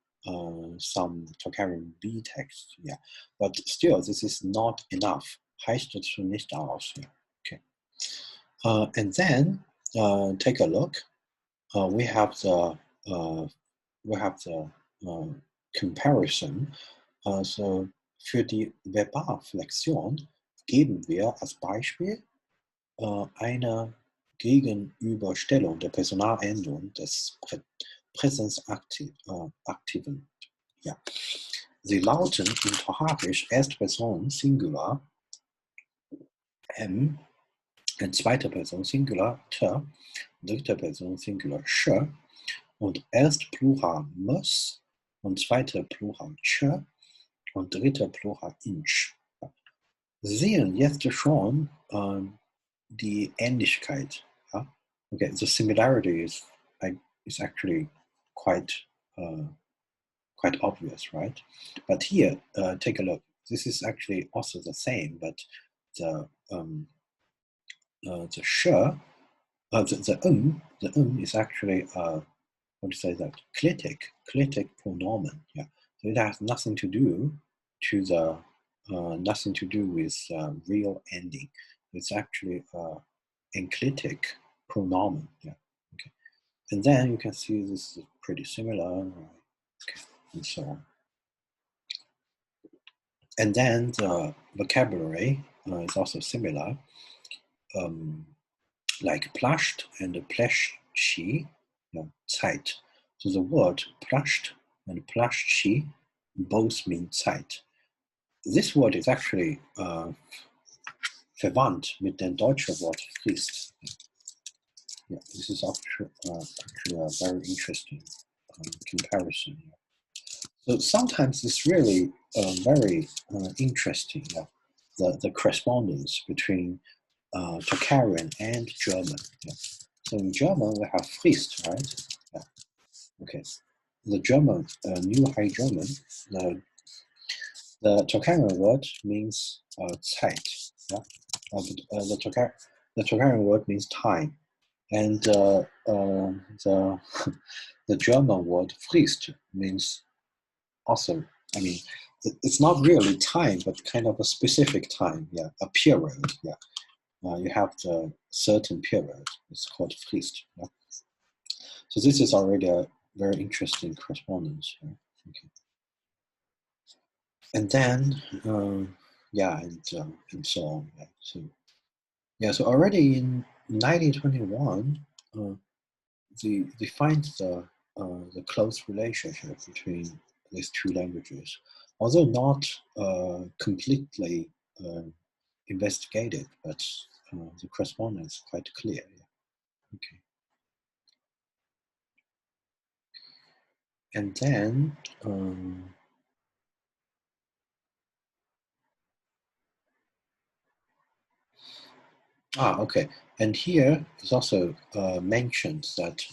some Tocharian B text. Yeah, but still, this is not enough. Heißt es nicht aus. Yeah. Okay. And then take a look. We have the comparison. So für die Verbalflexion geben wir als Beispiel eine Gegenüberstellung der Personalendung des Präsensaktiven. Ja. Sie lauten in Tocharisch erste Person Singular M, in zweiter Person Singular T, dritte Person Singular Sch und erst Plural muss und zweite Plural Ch und dritte Plural Inch. Sie sehen jetzt schon die Ähnlichkeit. Ja? Okay, the similarity is actually quite obvious, right? But here, take a look. This is actually also the same, but the sh, the is actually what to say that clitic pronomen. Yeah, so it has nothing to do to the nothing to do with real ending. It's actually enclitic pronomen. Yeah. Okay. And then you can see this is pretty similar. Right? Okay. And so on. And then the vocabulary is also similar. Like plashed and plaschi, Zeit. So the word plashed and plaschi both mean Zeit. This word is actually verwandt mit dem deutschen Wort Frist. Yeah, this is actually a very interesting comparison. So sometimes it's really very interesting, the correspondence between Tocharian and German. Yeah. So in German, we have Frist, right? Yeah. Okay. The German, New High German, the Tocharian word means Zeit. Yeah. The Tocharian word means time. And the German word Frist means also, I mean, it's not really time, but kind of a specific time. Yeah, a period. Yeah. You have the certain period. It's called Frist. Yeah? So this is already a very interesting correspondence. Yeah? Okay. And then, and so on. Yeah. So already in 1921, they find the close relationship between these two languages, although not completely investigated, but the correspondence is quite clear. Yeah. Okay. And then, okay. And here is also mentioned that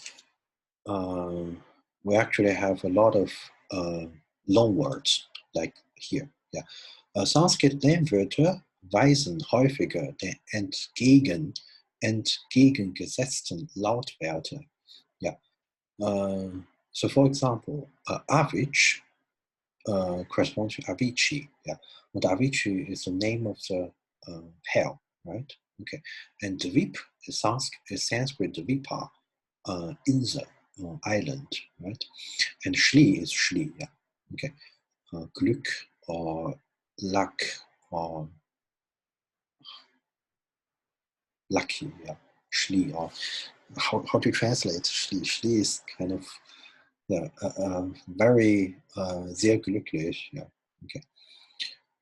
we actually have a lot of loan words, like here. Yeah. Sanskrit Lehnwörter weisen häufiger den entgegengesetzten Lautwerte. Yeah. So for example, Avich corresponds to Avicii. Yeah. And Avicii is the name of the hell, right? Okay. And Dvip is Sanskrit Dvipa, Insel, island, right? And Shli is Shli, yeah. Okay. Glück or luck or lucky, yeah. Shli, or how to translate Shli? Shli is kind of very sehr glücklich. Yeah. Okay.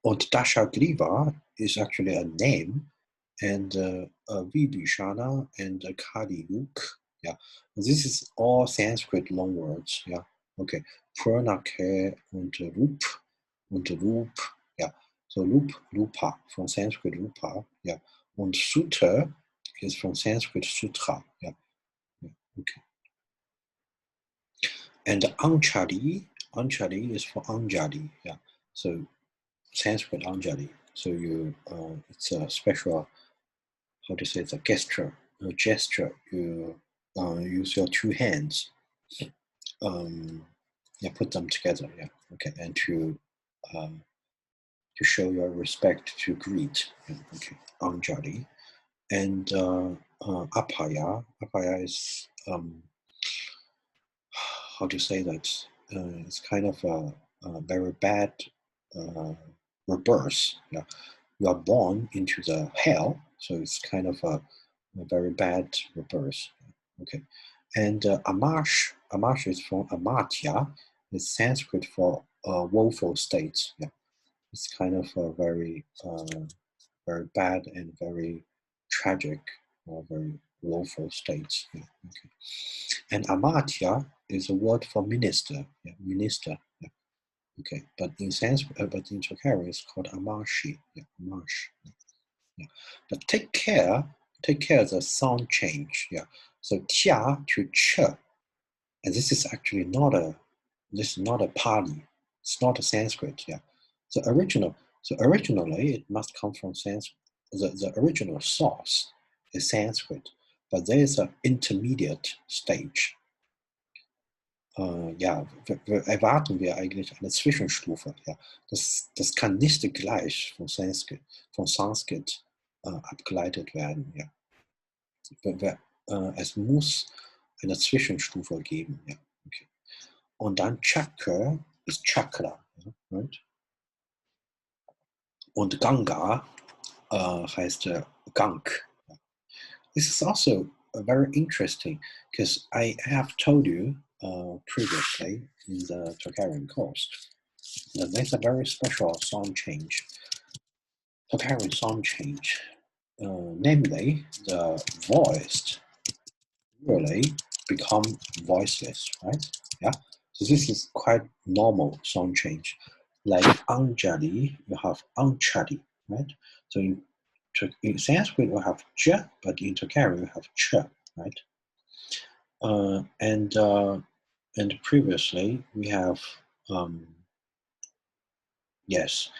Und Dashagriva is actually a name, and Vibhishana and Kali Yuk. Yeah. This is all Sanskrit long words. Yeah. Okay. Pranake und Rup. Yeah. So Rupa from Sanskrit Rupa. Yeah. Und Sutta is from Sanskrit Sutra. Yeah. Yeah. Okay. And Anjali is for Anjali. Yeah. So Sanskrit Anjali. So it's a special, how to say, it's a gesture. You use your two hands. Put them together. Yeah. Okay. And to show your respect, to greet. Yeah, okay. Anjali. And Apaya is how to say that? It's kind of a very bad rebirth. Yeah. You are born into the hell, so it's kind of a very bad rebirth. Okay. And Amash is from Amatya. It's Sanskrit for woeful state. Yeah. It's kind of a very bad and very tragic or very woeful state. Yeah. Okay. And Amatya is a word for minister. Yeah, minister. Yeah. Okay, but in Sanskrit, but in Tocharische, it's called Amashi. Yeah, Amash. Yeah. But take care of the sound change. Yeah. So tia to ch, and this is actually not a Pali. It's not a Sanskrit. Yeah. So originally it must come from Sanskrit. The original source is Sanskrit, but there is an intermediate stage. Erwarten wir eigentlich eine Zwischenstufe. Ja. Das kann nicht gleich von Sanskrit abgeleitet werden. Ja. Es muss eine Zwischenstufe geben. Ja. Okay. Und dann Chakra ist Chakra. Ja, right? Und Ganga heißt Gang. Ja. This is also very interesting because I have told you previously in the Tocharian course that there's a very special sound change, Tocharian sound change. Namely, the voiced really become voiceless, right? Yeah. So this is quite normal sound change. Like Anjali, you have Anchali, right? So in Sanskrit you have j, but in Tocharian you have ch, right? And previously we have yes,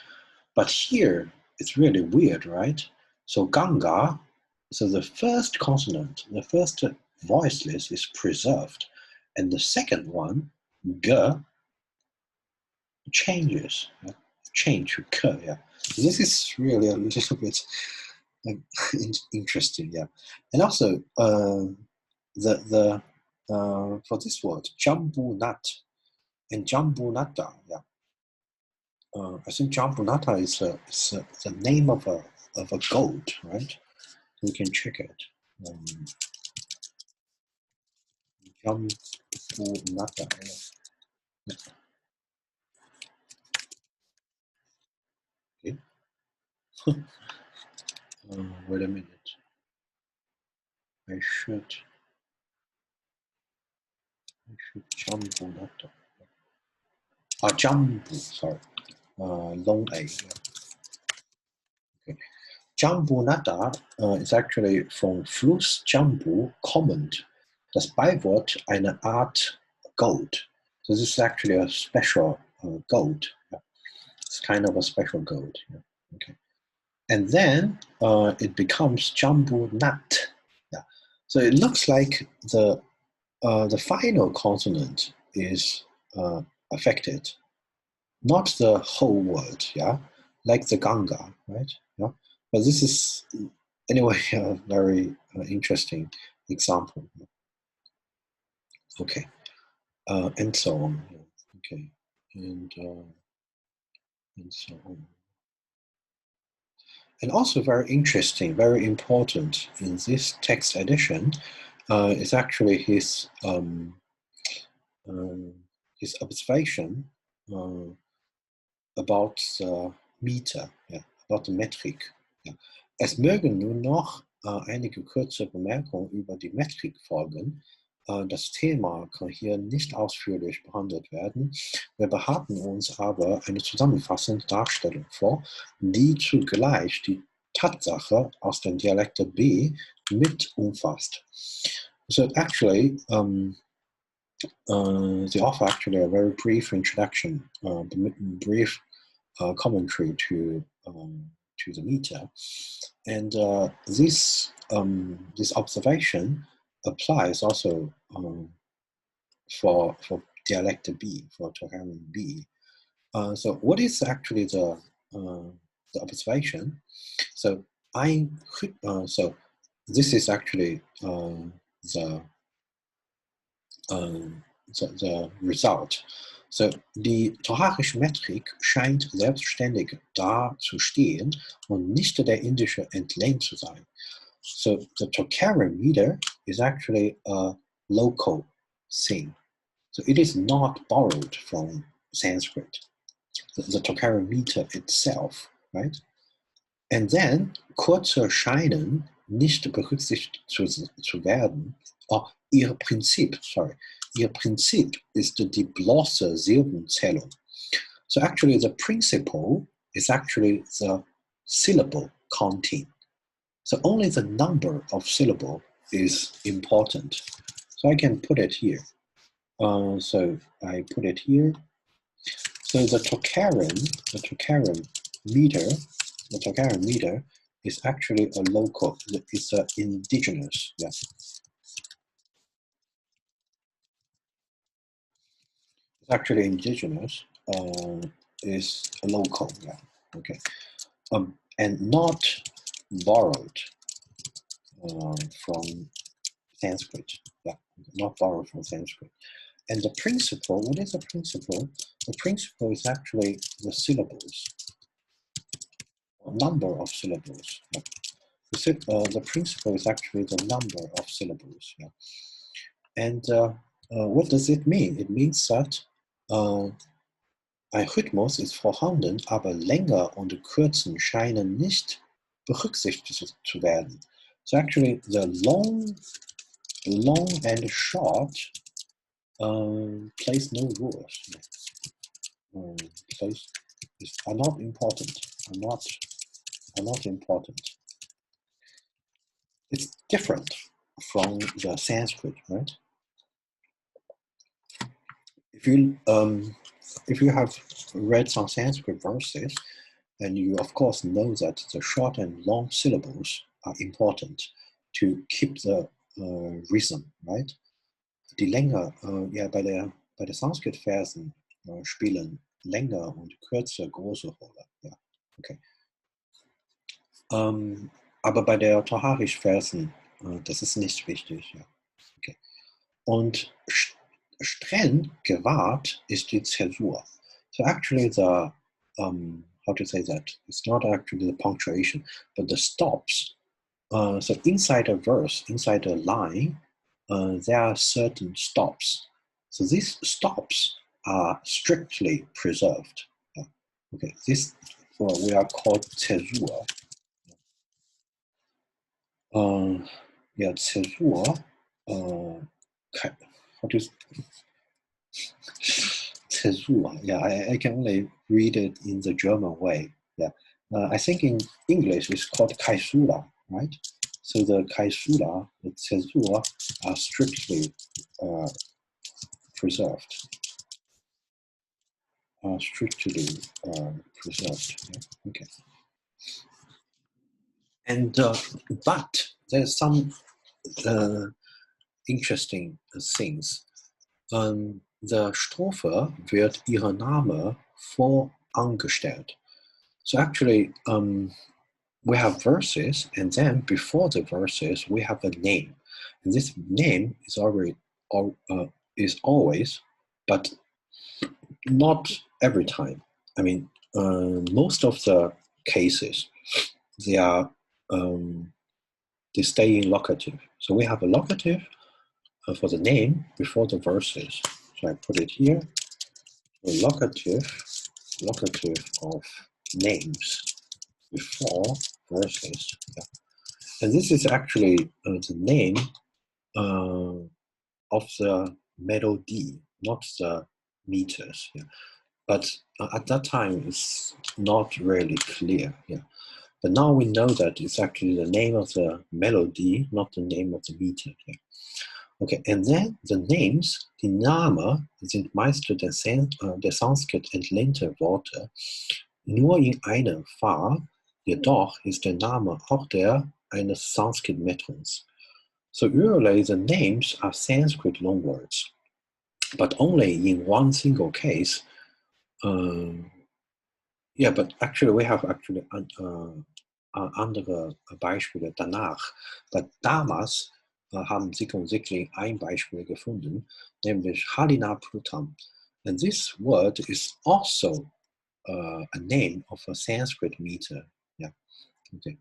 but here it's really weird, right? So Ganga, so the first consonant, the first voiceless is preserved, and the second one, G, changes, change to K. Yeah, this is really a little bit interesting. Yeah, and also for this word, Jambu Nat and Jambu Nata. Yeah. I think Jambunata is the name of a goat, right? We can check it. Jambunata. Yeah. Okay. Wait a minute. I should Jambunata. Jambu. Sorry. Long A. Yeah. Okay. Jambunata is actually from Fluss Jambu kommend. Das Beiwort eine Art goat. So this is actually a special goat. Yeah. It's kind of a special goat. Yeah. Okay. And then it becomes Jambu Nat. Yeah. So it looks like the final consonant is affected, not the whole word. Yeah, like the Ganga, right? Yeah. But this is anyway a very interesting example. Okay, and so on. Okay, and so on. And also very interesting, very important in this text edition is actually his observation about the Meter, ja, about the Metrik. Ja. Es mögen nun noch einige kurze Bemerkungen über die Metrik folgen. Das Thema kann hier nicht ausführlich behandelt werden. Wir behalten uns aber eine zusammenfassende Darstellung vor, die zugleich die Tatsache aus dem Dialekte B mit umfasst. So actually, they offer actually a very brief introduction, brief commentary to the meter, and this observation applies also for dialect B, for Tocharische B. So what is actually the observation? So so this is actually the result. So die tocharische Metrik scheint selbstständig dazustehen und nicht der indische entlehnt zu sein. So the Tocharische meter is actually a local thing. So it is not borrowed from Sanskrit, the Tocharische meter itself, right? And then kurze scheinen nicht berücksichtigt zu werden. Oh, ihr Prinzip ist die bloße Silbenzählung. So actually the principle is actually the syllable counting. So only the number of syllable is important. So I can put it here. So I put it here. So the Tocharische meter is actually a local, it's an indigenous, yeah. It's actually indigenous, is a local, yeah, okay. And not borrowed from Sanskrit, yeah, not borrowed from Sanskrit. And the principle, what is the principle? The principle is actually the syllables, number of syllables. Yeah. The principle is actually the number of syllables. Yeah. And what does it mean? It means that ein Rhythmus ist vorhanden, aber länger und kürzen scheinen nicht berücksichtigt zu werden. So actually, the long and short plays no rules. Are not important. Are not important. It's different from the Sanskrit, right? If you have read some Sanskrit verses, and you of course know that the short and long syllables are important to keep the rhythm, right? Die Länge, ja, bei der Sanskrit-Versen spielen Länge und Kürze große Rolle. Ja, okay. Aber bei der Tocharisch-Versen, das ist nicht wichtig. Ja. Okay. Und streng gewahrt ist die Zäsur. So actually the, how to say that? It's not actually the punctuation, but the stops. So inside a verse, inside a line, there are certain stops. So these stops are strictly preserved. Yeah. Okay, this we are called Zäsur. Yeah, Zäsur. How to Zäsur? Yeah, I can only read it in the German way. Yeah, I think in English it's called Kaisura, right? So the Kaisura, the Zäsur, are strictly preserved. Strictly preserved. Yeah. Okay. And but there's some interesting things. The Strophe wird ihre Name vorangestellt. So actually, we have verses, and then before the verses, we have a name, and this name is always, but not every time. I mean, most of the cases, they stay in locative. So we have a locative for the name before the verses. So I put it here, a locative of names before verses. Yeah. And this is actually the name of the melody, not the meters. Yeah. But at that time, it's not really clear. Yeah. But now we know that it's actually the name of the melody, not the name of the meter. Yeah. Okay, and then the names, die Namen, sind meist der Sanskrit entlehnte Worte. Nur in einem Fall, jedoch, ist der Name auch der eines Sanskrit-Metrons. So usually the names are Sanskrit loanwords, but only in one single case. Yeah, but actually we have actually andere Beispiele danach. But damals haben sie offensichtlich ein Beispiel gefunden, nämlich Halina Prutam. And this word is also a name of a Sanskrit meter. Ja, okay.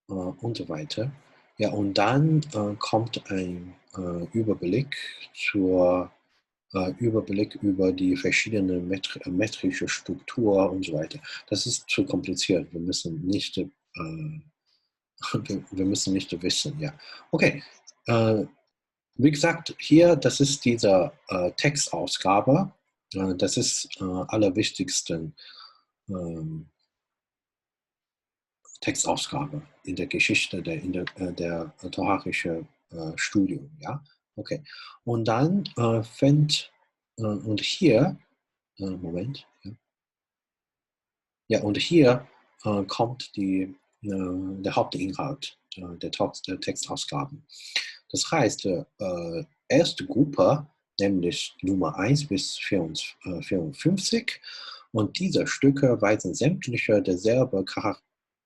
Und so weiter. Ja, und dann kommt ein Überblick über die verschiedenen metrische Struktur und so weiter. Das ist zu kompliziert. Wir müssen nicht wissen. Ja, okay. Wie gesagt, hier, das ist diese Textausgabe. Das ist allerwichtigste Textausgabe in der Geschichte der Tocharische Studium. Ja, okay. Und dann und hier, Moment. Ja, und hier kommt der Hauptinhalt der Textausgaben. Das heißt, erste Gruppe, nämlich Nummer 1 bis 54, und diese Stücke weisen sämtliche derselbe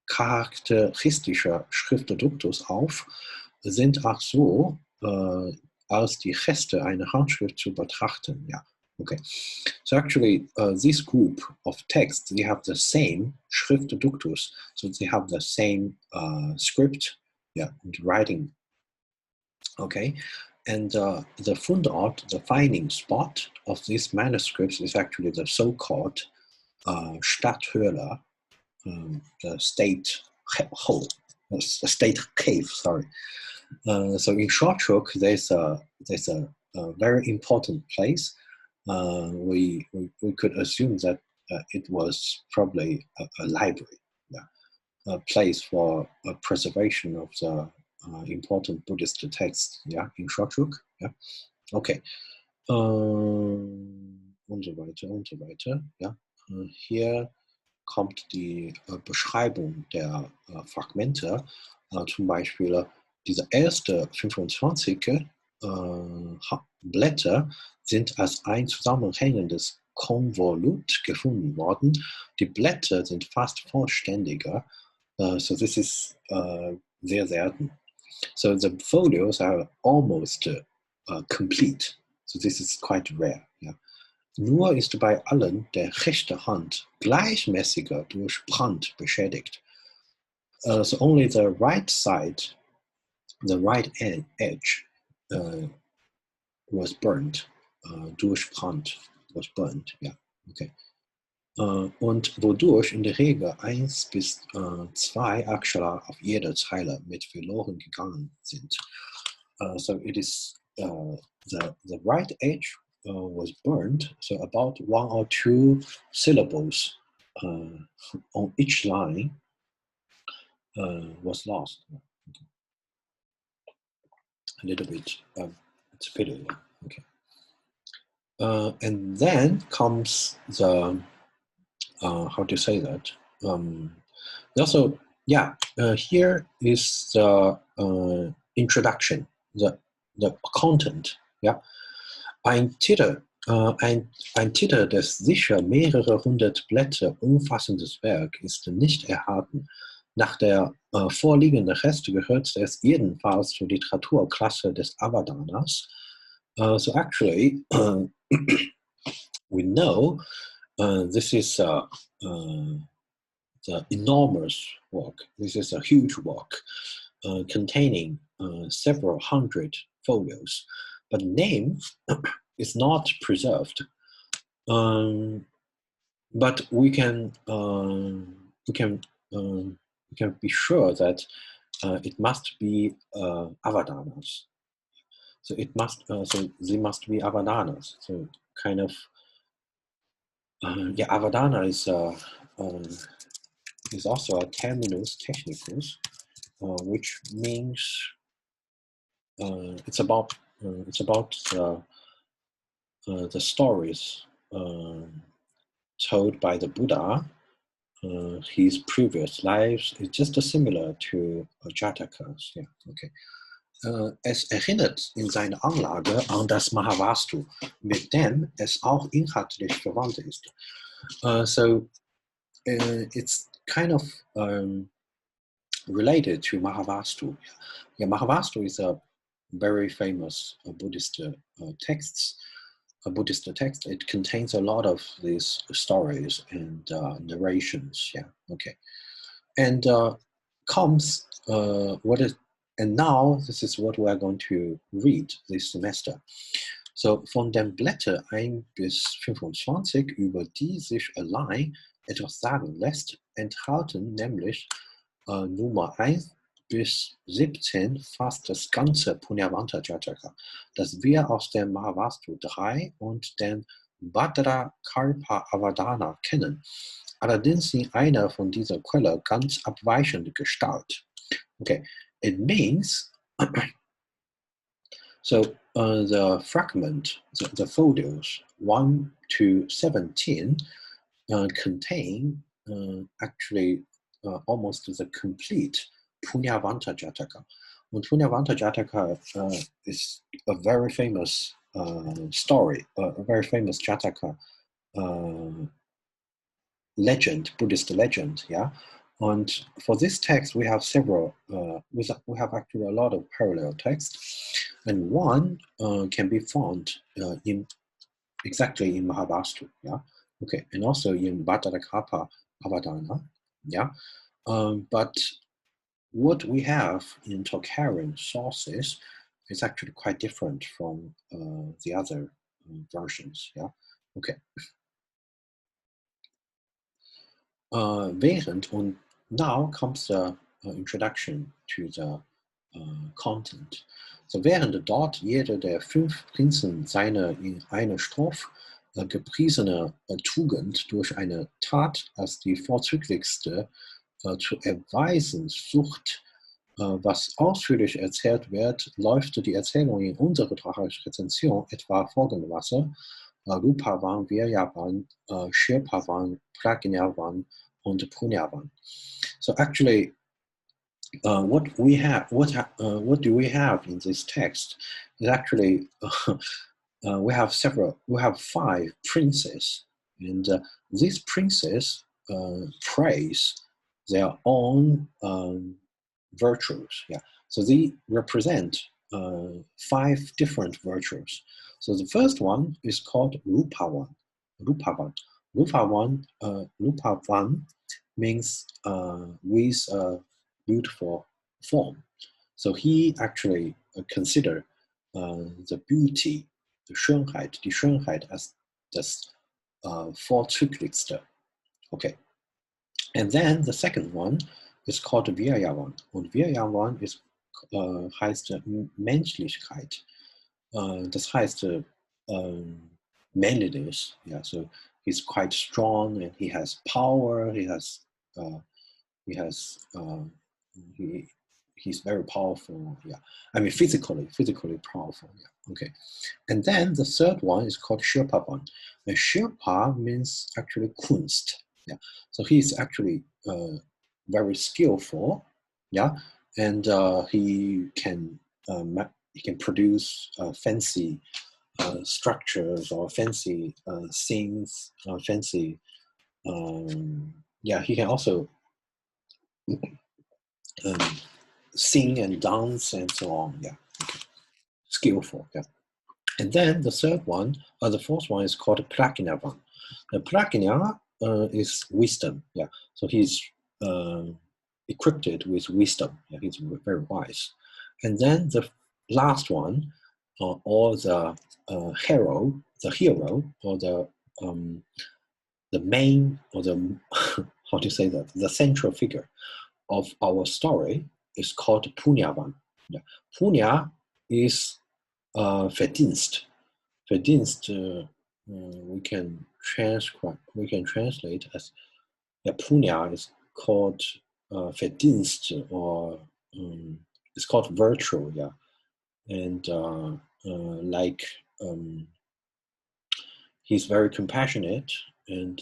charakteristische Schriftduktus auf, sind auch so als die Reste einer Handschrift zu betrachten. Ja, okay. So actually, this group of texts, they have the same Schriftduktus, so they have the same script, yeah, and writing. Okay, and the Fundort, the finding spot of these manuscripts is actually the so-called Stadthöhle, the state hole, state cave. Sorry. So in Shorthook, there's a very important place. We could assume that it was probably a library, yeah, a place for preservation of the important Buddhist texts, yeah, in Shorthook, yeah. Okay. Und so weiter, ja. Hier kommt die Beschreibung der Fragmente, zum Beispiel diese erste 25 Blätter sind als ein zusammenhängendes Konvolut gefunden worden. Die Blätter sind fast vollständiger, so this is sehr selten. So the folios are almost complete, so this is quite rare. Yeah. Nur ist bei allen der rechte Hand gleichmäßiger durch Brand beschädigt. So only the right side, the right edge was burnt. Durch Brand was burnt. Yeah, okay. Und wodurch in der Regel 1 bis 2 Akshara auf jeder Zeile mit verloren gegangen sind. So it is the right edge was burned, so about 1 or 2 syllables on each line was lost. A little bit, it's a pity, okay. And then comes the, how to say that? Also, yeah, here is the introduction, the content, yeah. Ein Titel, das sicher mehrere hundert Blätter umfassendes Werk ist nicht erhalten. Nach der vorliegenden Reste gehört es jedenfalls zur Literaturklasse des Avadanas. So actually, we know this is the enormous work. This is a huge work containing several hundred folios, but the name is not preserved. But we can be sure that it must be Avadanas. So it must so they must be Avadanas. So kind of Avadana is also a terminus technicus, which means it's about the stories told by the Buddha, his previous lives. It's just similar to Jatakas. Yeah, okay. Es erinnert in seiner Anlage an das Mahavastu, mit dem es auch inhaltlich verwandt ist. So it's kind of related to Mahavastu. Yeah, Mahavastu is a very famous Buddhist text. A Buddhist text. It contains a lot of these stories and narrations. Yeah, okay. And and now this is what we are going to read this semester. So von den Blätter 1 bis 25, über die sich allein etwas sagen lässt, enthalten nämlich Nummer 1 bis 17 fast das ganze Punyavanta Jataka, das wir aus dem Mahavastu 3 und den Bhadra Kalpa Avadana kennen. Allerdings in einer von dieser Quelle ganz abweichende Gestalt. Okay, it means so the fragment, the folios 1 to 17 contain actually almost the complete Punyavanta Jataka. And Punyavanta Jataka is a very famous story, a very famous Jataka legend, Buddhist legend, yeah. And for this text, we have several, we have actually a lot of parallel texts, and one can be found exactly in Mahavastu, yeah. Okay, and also in Bhattacharya Avadana, yeah. But what we have in Tocharische sources is actually quite different from the other versions, yeah. Okay. Während, und now comes the introduction to the content. So während dort jeder der 5 Prinzen seine in einer Strophe gepriesene Tugend durch eine Tat als die vorzüglichste zu erweisen sucht, was ausführlich erzählt wird, läuft die Erzählung in unserer Rezension etwa folgendermaßen: Rupavan, Viryavan, Shirpavan, Prajnavan, and Punyavan. So actually, what do we have in this text is actually we have 5 princes, and these princes praise their own virtues. Yeah, so they represent 5 different virtues. So the first one is called Rupavan. Rupavan means with a beautiful form. So he actually considered the beauty, die Schönheit as das vorzüglichste. Okay. And then the second one is called Viryavan. Und Viryavan is heißt Menschlichkeit. Das heißt manliness. Yeah, so he's quite strong and he has power. He's very powerful. Yeah, I mean physically powerful. Yeah. Okay. And then the third one is called Shirpavan. And Shirpa means actually Kunst. Yeah. So he's actually very skillful. Yeah, and he can produce fancy structures or fancy scenes, fancy. Yeah, he can also sing and dance and so on. Yeah, okay. Skillful. Yeah, and then the fourth one is called Prajnavan. The Prajna is wisdom. Yeah, so he's equipped with wisdom. Yeah, he's very wise. And then the last one, or the hero, or the main, or the how to say that, the central figure of our story is called Punyavan. Yeah. Punya is Verdienst. Verdienst we can translate as, yeah, Punya is called Verdienst, or it's called virtue. Yeah, and like he's very compassionate, and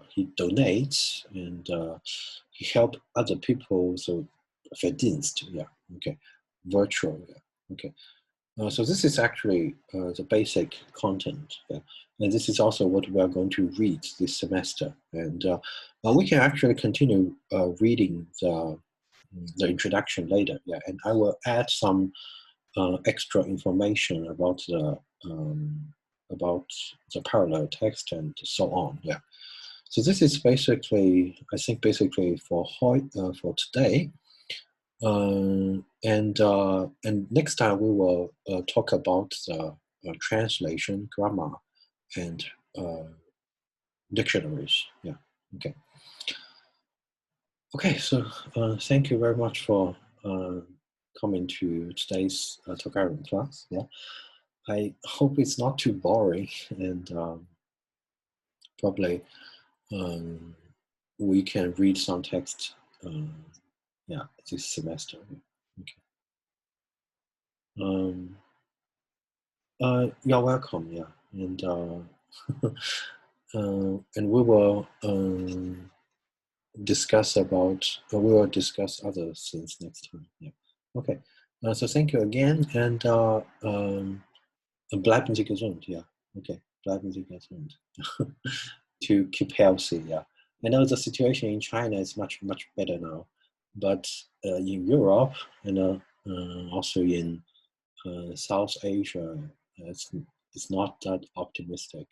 he donates, and he helps other people. So Verdienst, yeah, okay, virtue, yeah, okay. So this is actually the basic content, yeah? And this is also what we are going to read this semester. And we can actually continue reading the introduction later, yeah. And I will add some extra information about the parallel text and so on, yeah. So this is basically, I think, basically for today. And next time we will talk about the translation, grammar, and dictionaries. Yeah. Okay. Okay. So thank you very much for coming to today's Tocharische class. Yeah. I hope it's not too boring, and probably we can read some text. Yeah, this semester. Okay. You're welcome. Yeah, and and we will discuss we will discuss other things next time. Yeah. Okay. So thank you again, and bleiben Sie gesund. Yeah. Okay. Bleiben Sie gesund. To keep healthy. Yeah. I know the situation in China is much better now, but in Europe and also in South Asia, it's not that optimistic.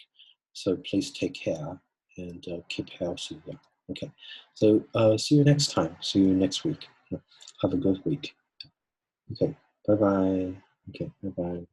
So please take care and keep healthy. Yeah. Okay. So see you next time. See you next week. Have a good week. Okay. Bye bye. Okay. Bye bye.